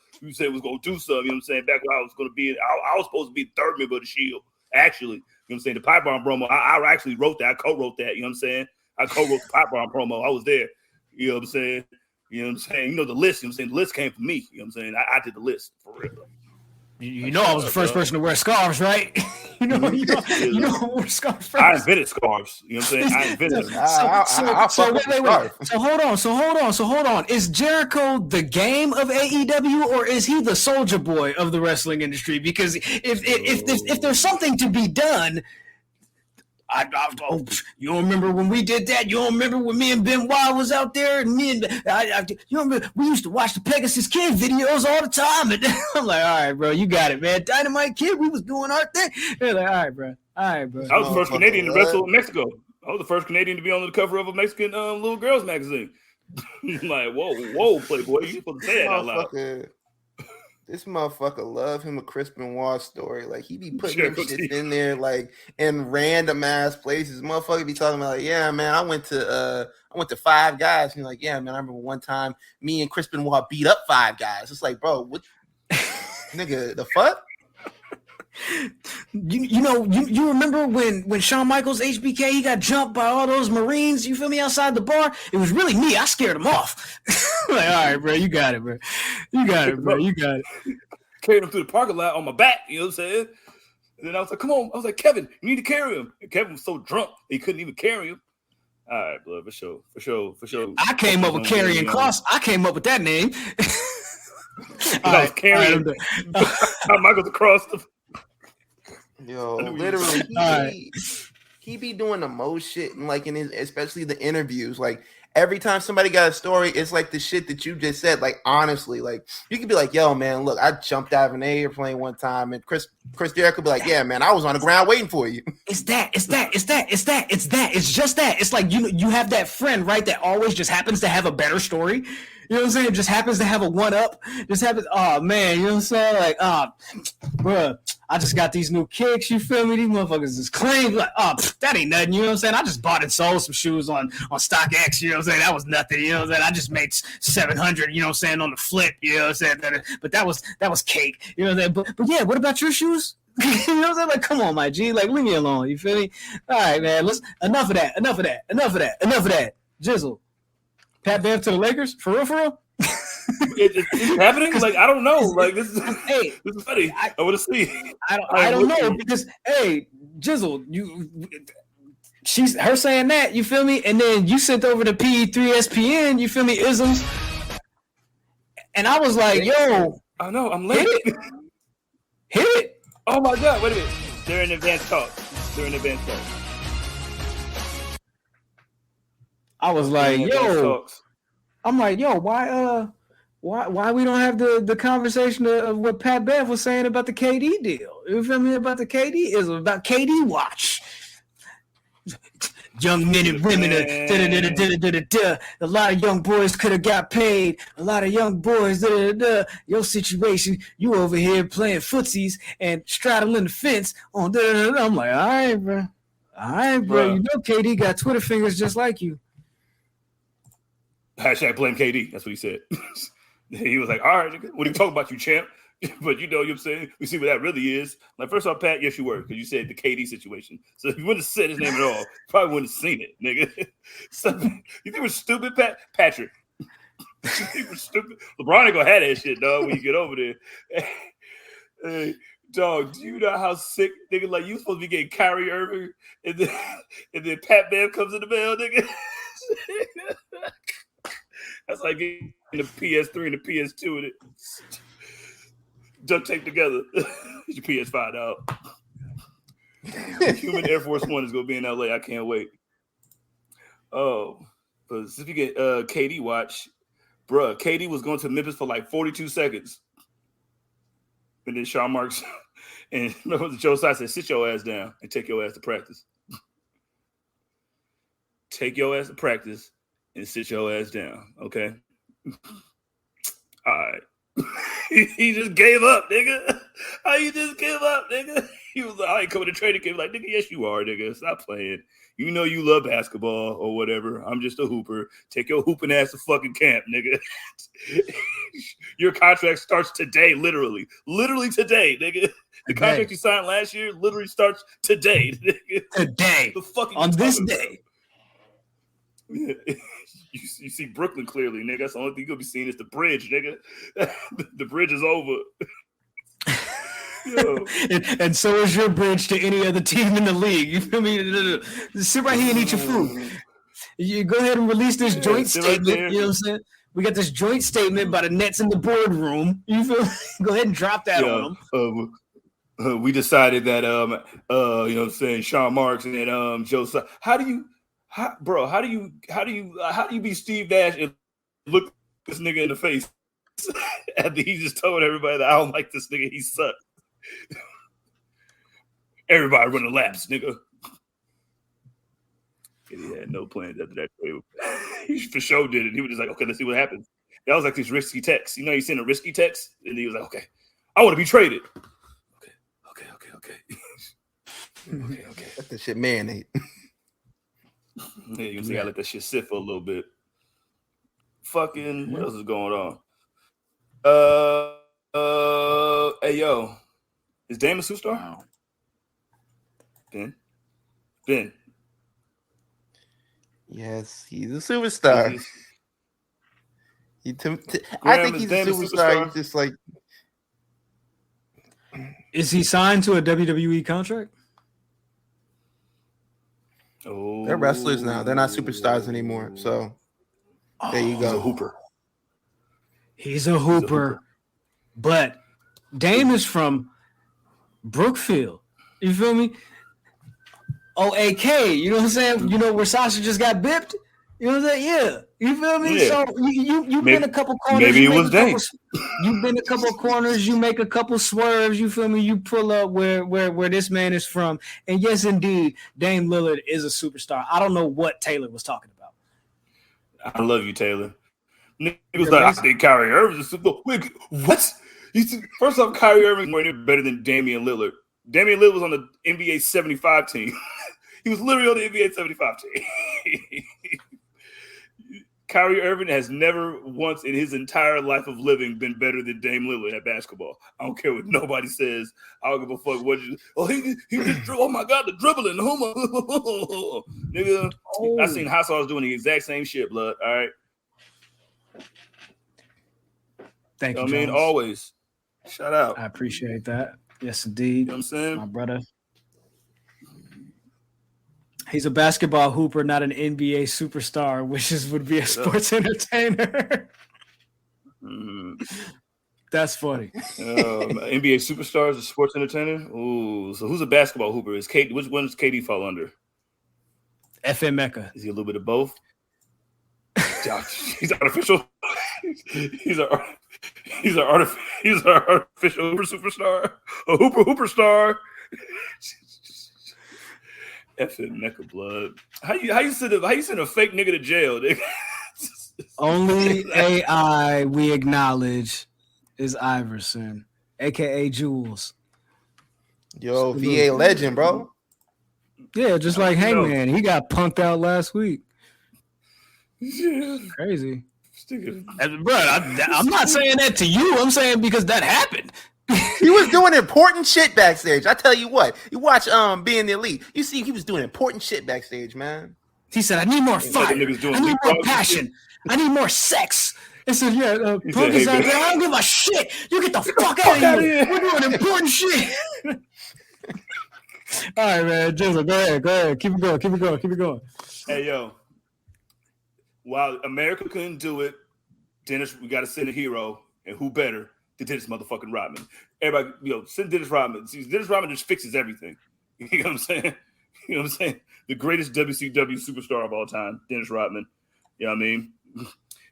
do something, you know what I'm saying? Back when I was gonna be I was supposed to be the third member of the Shield, actually. You know what I'm saying? The pipe bomb promo, I actually wrote that, I co-wrote that, you know what I'm saying? I co-wrote the pipe bomb promo. I was there. You know what I'm saying? You know what I'm saying? You know the list, you know what I'm saying? The list came from me, you know what I'm saying? I did the list for real.
You know I was the first person to wear scarves, right? you know I wore scarves first.
I invented scarves. You know what I'm saying? I invented them.
Wait. So hold on. Is Jericho the game of AEW or is he the soldier boy of the wrestling industry? Because if there's something to be done, you don't remember when we did that? You don't remember when me and Ben Wild was out there and you remember we used to watch the Pegasus Kid videos all the time. And I'm like, all right, bro, you got it, man. Dynamite Kid, we was doing our thing. They're like, all right, bro.
I was the first Canadian to wrestle in Mexico. I was the first Canadian to be on the cover of a Mexican little girls magazine. I'm like, whoa, Playboy, you supposed to say that out loud.
This motherfucker love him a Chris Benoit story. Like he be putting them
Jericho
shit
T.
in there like in random ass places. Motherfucker be talking about like, yeah, man, I went to Five Guys. And you're like, yeah, man, I remember one time me and Chris Benoit beat up Five Guys. It's like, bro, what nigga, the fuck?
You remember when Shawn Michaels HBK he got jumped by all those Marines, you feel me, outside the bar? It was really me. I scared him off. Like, all right, bro, you got it, bro. You got it, bro. You got it.
Carried him through the parking lot on my back, you know what I'm saying? And then I was like, come on. I was like, Kevin, you need to carry him. And Kevin was so drunk he couldn't even carry him. All right, blood, for sure.
I came up with Karrion Kross. I came up with that name.
I was carrying Michael's across the.
Yo, literally, he be doing the most shit, and like in his, especially the interviews. Like every time somebody got a story, it's like the shit that you just said. Like honestly, like you could be like, "Yo, man, look, I jumped out of an airplane one time," and Chris Jericho could be like, "Yeah, man, I was on the ground waiting for you."
It's just that. It's like you have that friend, right, that always just happens to have a better story. You know what I'm saying? It just happens to have a one up. Just happens. Oh man, you know what I'm saying? Like, bruh, I just got these new kicks. You feel me? These motherfuckers is clean. Like, that ain't nothing. You know what I'm saying? I just bought and sold some shoes on StockX. You know what I'm saying? That was nothing. You know what I'm saying? I just made 700. You know what I'm saying, on the flip. You know what I'm saying? But that was cake. You know what I'm saying? But yeah, what about your shoes? You know what I'm saying? Like, come on, my G. Like, leave me alone. You feel me? All right, man. Enough of that. Jizzle. Pat Bev to the Lakers? For real?
It's happening? Like, I don't know. Like, this is funny. I want to see.
I don't know because, hey, Jizzle, she's her saying that, you feel me? And then you sent over the PE3SPN, you feel me, isms. And I was like, yo.
I know, I'm late.
Hit it.
Oh, my God. Wait a minute. They're in advanced talk.
I was like, yo, I'm like, yo, why we don't have the conversation of what Pat Bev was saying about the KD deal? You feel me? About the KD is about KD watch. Young men and women, a lot of young boys could have got paid. A lot of young boys, your situation, you over here playing footsies and straddling the fence on. I'm like, all right, bro. You know KD got Twitter fingers just like you.
Hashtag blame KD. That's what he said. He was like, all right, nigga, what are you talking about, you champ? But you know what I'm saying? We see what that really is. Like, first off, Pat, yes, you were, because you said the KD situation. So if you wouldn't have said his name at all, probably wouldn't have seen it, nigga. So, you think we're stupid, Patrick? You think we're stupid? LeBron ain't gonna have that shit, dog, when you get over there. Hey, dog, do you know how sick, nigga, like, you supposed to be getting Kyrie Irving, and then Pat Bev comes in the mail, nigga? That's like getting the PS3 and the PS2 and it duct tape together. Your PS5 out. Human Air Force One is gonna be in LA. I can't wait. Oh, but if you get KD watch, bruh, KD was going to Memphis for like 42 seconds. And then Shawn Marks and remember what Joe Side said, sit your ass down and take your ass to practice. Take your ass to practice and sit your ass down, okay? All right. He just gave up, nigga. How you just gave up, nigga? He was like, I ain't coming to training camp. Like, nigga, yes, you are, nigga. Stop playing. You know you love basketball or whatever. I'm just a hooper. Take your hooping ass to fucking camp, nigga. Your contract starts today, literally. Literally today, nigga. The contract you signed last year literally starts today, nigga.
Today.
The fuck
on this day.
Yeah. You see Brooklyn clearly, nigga. That's the only thing you're gonna be seeing is the bridge, nigga. The bridge is over.
and so is your bridge to any other team in the league. You feel me? Sit right here and eat your food. You go ahead and release this joint statement. Right, you know what I'm saying? We got this joint statement by the Nets in the boardroom. You feel me? Go ahead and drop that on them.
We decided that you know what I'm saying, Shawn Marks and Joe. How do you be Steve Nash and look this nigga in the face after he just told everybody that I don't like this nigga, he sucked. Everybody running laps, nigga. And he had no plans after that. He for sure did it. He was just like, okay, let's see what happens. That was like this risky text. You know, you sent a risky text, and he was like, "Okay, I want to be traded." Okay.
Let that shit marinate.
Yeah, you can see I let that shit sit for a little bit. Fucking, what else is going on? Hey yo, is Dame a superstar?
Wow.
Ben.
Yes, he's a superstar. I think he's a superstar. He's just like,
Is he signed to a WWE contract?
Oh,
they're wrestlers now. They're not superstars anymore. So there you go.
He's a hooper.
He's a hooper. But Dame is from Brookfield. You feel me? OAK. You know what I'm saying? You know where Sasha just got bipped? You know what I'm saying? Yeah. You feel me?
Yeah.
So you've been a couple corners.
Maybe it was Dame.
You've been a couple corners. You make a couple swerves. You feel me? You pull up where this man is from. And yes, indeed, Dame Lillard is a superstar. I don't know what Taylor was talking about.
I love you, Taylor. Niggas like, I think Kyrie Irving is super. Wait, what? First off, Kyrie Irving is better than Damian Lillard. Damian Lillard was on the NBA 75 team. He was literally on the NBA 75 team. Kyrie Irving has never once in his entire life of living been better than Dame Lillard at basketball. I don't care what nobody says. I don't give a fuck what you. Oh, he just oh my god, the dribbling, nigga. Oh. I seen Hot Sauce doing the exact same shit, blood. All right.
Thank you.
I mean, always. Shout out.
I appreciate that. Yes, indeed.
You know what I'm saying?
My brother. He's a basketball hooper, not an NBA superstar, which would be a sports entertainer. That's funny.
NBA superstar is a sports entertainer. Ooh, so who's a basketball hooper? Is Kate? Which one does KD fall under?
FN Meka.
Is he a little bit of both? He's artificial. He's an artificial hooper superstar. A hooper star. FN Meka blood. How you send a fake nigga to jail, nigga?
Only AI we acknowledge is Iverson, aka Jules.
Yo, VA legend, bro.
Yeah, just like Hangman. He got punked out last week.
Yeah.
Crazy. Bro, I'm not saying that to you. I'm saying because that happened.
He was doing important shit backstage. I tell you what. You watch Being the Elite. You see he was doing important shit backstage, man.
He said, I need more fire. I need more passion. I need more sex. He said, Punk is out there. I don't give a shit. You get the fuck out of here. We're doing important shit. All right, man. Jizzle, go ahead. Keep it going.
Hey, yo. While America couldn't do it, Dennis, we got to send a hero. And who better than Dennis motherfucking Rodman? Everybody, send Dennis Rodman. See, Dennis Rodman just fixes everything. You know what I'm saying? You know what I'm saying? The greatest WCW superstar of all time, Dennis Rodman. You know what I mean?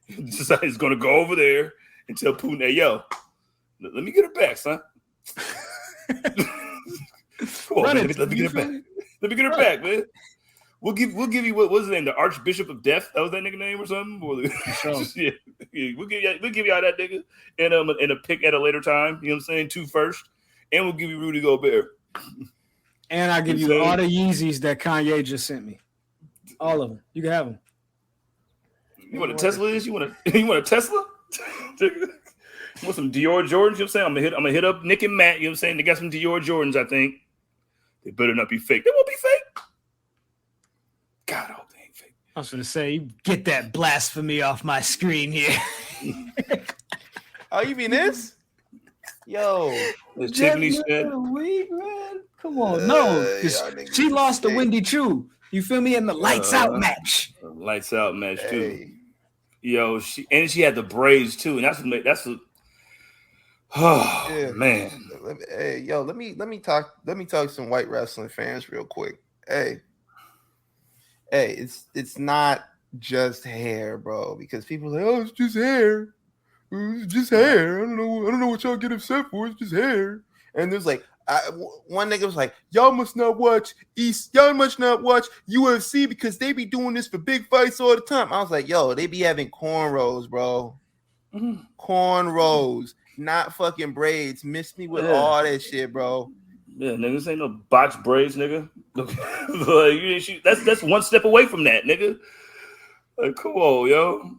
He's going to go over there and tell Putin, hey, yo, let me get her back, son. Come on, man, let me get her back. Let me get her back, man. We'll give you what was his name? The Archbishop of Death? That was that nigga name or something? Yeah, we'll give y'all that nigga and a pick at a later time. You know what I'm saying? 2 first, and we'll give you Rudy Gobert.
And I'll give you all the Yeezys that Kanye just sent me. All of them. You can have them.
You want a Tesla? You want a Tesla? You want some Dior Jordans? You know what I'm saying? I'm gonna hit up Nick and Matt. You know what I'm saying? They got some Dior Jordans, I think. They better not be fake. They won't be fake. God, I hope they ain't fake.
I was gonna say, get that blasphemy off my screen here.
Oh, you mean this? Yo,
Tiffany said,
man. Come on, no, she lost to Wendy Chu. You feel me? In the lights out match.
Lights out match too. Yo, she had the braids too, and that's man.
Let me talk some white wrestling fans real quick. Hey, it's not just hair, bro. Because people are like, oh, it's just hair. It's just hair. I don't know what y'all get upset for. It's just hair. And there's like one nigga was like, y'all must not watch UFC because they be doing this for big fights all the time. I was like, yo, they be having cornrows, bro. cornrows, not fucking braids. Miss me with all that shit, bro.
Yeah, nigga, this ain't no botched braids, nigga. Like, that's one step away from that, nigga. Like, come on, yo.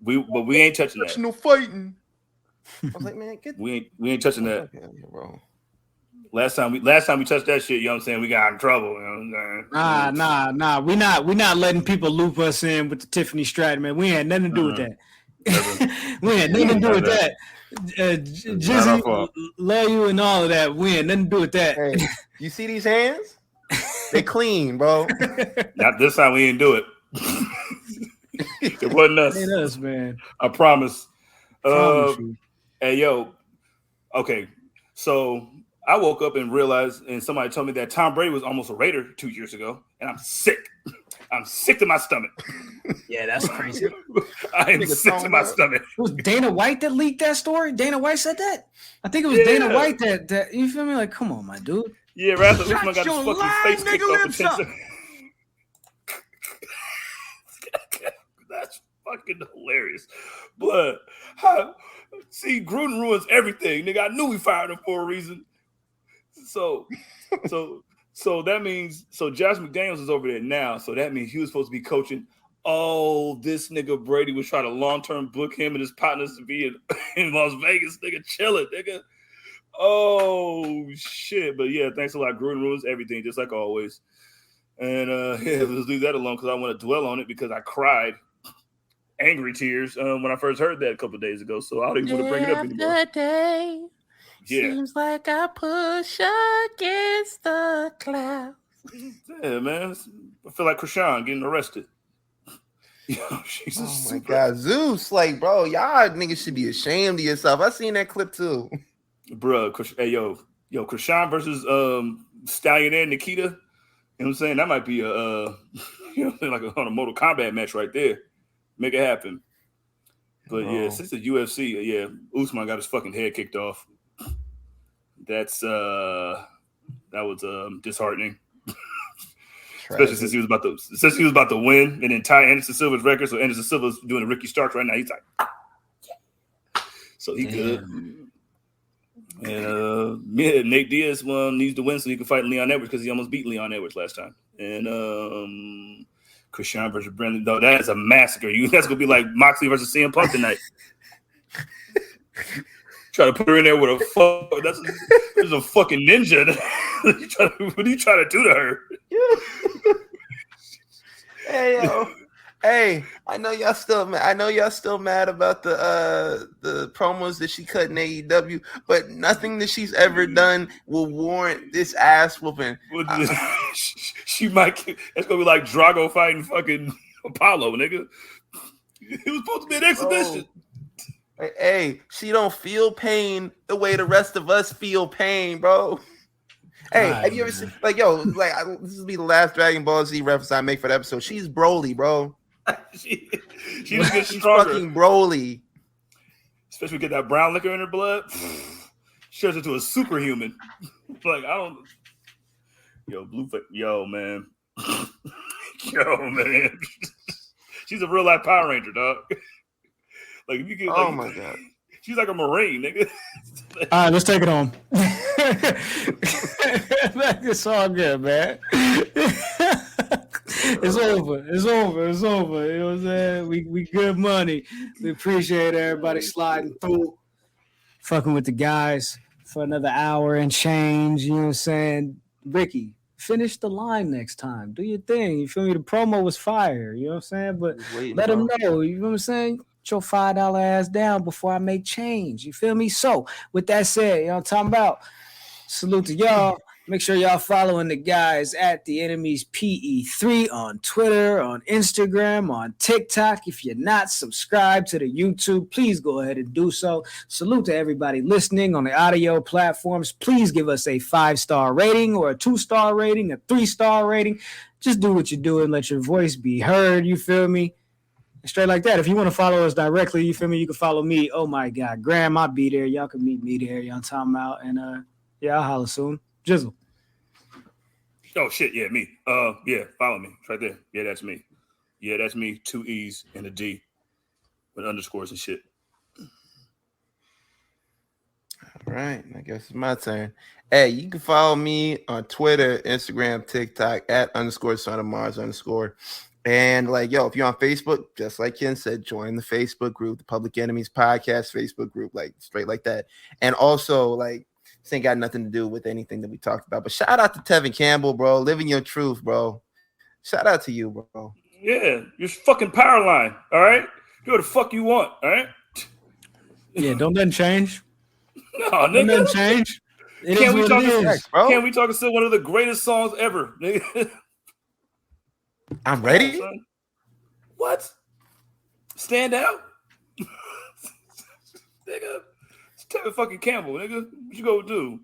But we ain't touching that.
No fighting. I was like, man,
we ain't touching that,
okay, bro.
Last time we touched that shit, you know what I'm saying? We got in trouble. You know what I'm saying?
Nah. We not letting people loop us in with the Tiffany Stratton, man. We had nothing to do with that. We had nothing to do with that. Jizzy, love you and all of that. We had nothing to do with that.
Hey, you see these hands? They clean, bro.
Not this time. We didn't do it. It wasn't us.
It ain't us, man.
I promise.
You.
Hey, yo. Okay, so I woke up and realized, and somebody told me that Tom Brady was almost a Raider 2 years ago, and I'm sick. I'm sick to my stomach.
Yeah, that's crazy.
I am sick to my stomach.
It was Dana White that leaked that story? Dana White said that? I think it was Dana White that you feel me? Like, come on, my dude.
Yeah, Rather Usman got his fucking face kicked off the 10 seconds. That's fucking hilarious. But see, Gruden ruins everything. Nigga, I knew we fired him for a reason. So that means Josh McDaniels is over there now. So that means he was supposed to be coaching. Oh, this nigga Brady was trying to long-term book him and his partners to be in Las Vegas. Nigga, chill it, nigga. Oh shit. But yeah, thanks a lot. Gruden ruins everything, just like always. And yeah, let's leave that alone because I want to dwell on it because I cried angry tears when I first heard that a couple of days ago. So I don't even want to bring it up anymore.
Day.
Yeah.
Seems like I push against the clouds.
Yeah, man. I feel like Krishan getting arrested. Yo,
oh my God, Zeus, like, bro, y'all niggas should be ashamed of yourself. I seen that clip too,
bro. Hey, yo, Krishan versus Stallion and Nikita. You know what I'm saying? That might be like on a Mortal Kombat match right there. Make it happen. But yeah, since the UFC, yeah, Usman got his fucking head kicked off. That's that was disheartening. Especially since he was about to win and then tie Anderson Silva's record. So Anderson Silva's doing the Ricky Starks right now. He's like, so he good. And Nate Diaz needs to win so he can fight Leon Edwards because he almost beat Leon Edwards last time. And Krishan versus Brandon, though, that is a massacre. That's gonna be like Moxley versus CM Punk tonight. Try to put her in there with there's a fucking ninja. What are you trying to do to her?
Hey, yo. Hey, I know y'all still mad about the promos that she cut in AEW, but nothing that she's ever done will warrant this ass whooping.
She might. It's gonna be like Drago fighting fucking Apollo, nigga. It was supposed to be an exhibition.
Hey, she don't feel pain the way the rest of us feel pain, bro. Hey, have you ever seen this will be the last Dragon Ball Z reference I make for the episode. She's Broly, bro.
she just gets stronger.
Fucking Broly.
Especially get that brown liquor in her blood. She turns into a superhuman. Like, I don't. Yo, man. She's a real life Power Ranger, dog. Like, if you get,
oh my God.
She's like a Marine, nigga.
All right, let's take it home. It's all good, man. It's over. You know what I'm saying? We good money. We appreciate everybody sliding through, fucking with the guys for another hour and change. You know what I'm saying? Ricky, finish the line next time. Do your thing. You feel me? The promo was fire. You know what I'm saying? But let them know. You know what I'm saying? Get your $5 ass down before I make change. You feel me? So, with that said, you know what I'm talking about? Salute to y'all. Make sure y'all following the guys at The Enemies PE3 on Twitter, on Instagram, on TikTok. If you're not subscribed to the YouTube, please go ahead and do so. Salute to everybody listening on the audio platforms. Please give us a 5-star rating or a 2-star rating, a 3-star rating. Just do what you do and let your voice be heard. You feel me? Straight like that. If you want to follow us directly, you feel me? You can follow me. Oh my God, Graham, I'll be there. Y'all can meet me there. Y'all talking about, and yeah, I'll holler soon. Jizzle.
Oh shit, yeah, me. Yeah, follow me. It's right there. Yeah, that's me. Yeah, that's me. 2 E's and a D with underscores and shit.
right, I guess it's my turn. Hey, you can follow me on Twitter, Instagram, TikTok at _son_of_Mars_. And like, yo, if you're on Facebook, just like Ken said, join the Facebook group, the Public Enemies Podcast Facebook group, like straight like that. And also, like, this ain't got nothing to do with anything that we talked about. But shout out to Tevin Campbell, bro. Living your truth, bro. Shout out to you, bro.
Yeah, you're fucking power line. All right, do what the fuck you want. All right.
Yeah, don't nothing change.
No,
Don't
nigga.
nothing change. It
Can
is
we
what
talk?
it is.
Bro.
Can we talk? Still one of the greatest songs ever, nigga.
I'm ready.
What? Stand out, nigga. It's Tevin fucking Campbell, nigga. What you go do?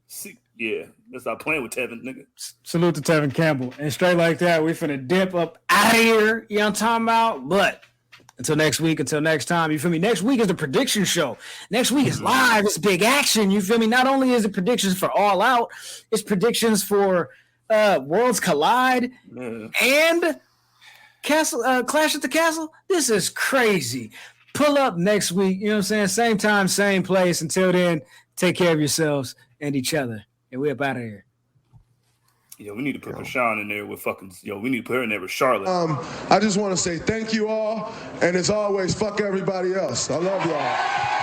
See, yeah, let's stop playing with Tevin, nigga.
Salute to Tevin Campbell. And straight like that, we finna dip up out of here. You know what I'm talking about? But until next week, until next time, you feel me? Next week is the prediction show. Next week is live. It's big action. You feel me? Not only is it predictions for All Out, it's predictions for Worlds Collide and Clash at the Castle. This is crazy. Pull up next week. You know what I'm saying? Same time, same place. Until then, take care of yourselves and each other. And we're up out of here.
Yo, we need to put Rashawn in there with fucking. Yo, we need to put her in there with Charlotte.
I just want to say thank you all, and as always, fuck everybody else. I love y'all.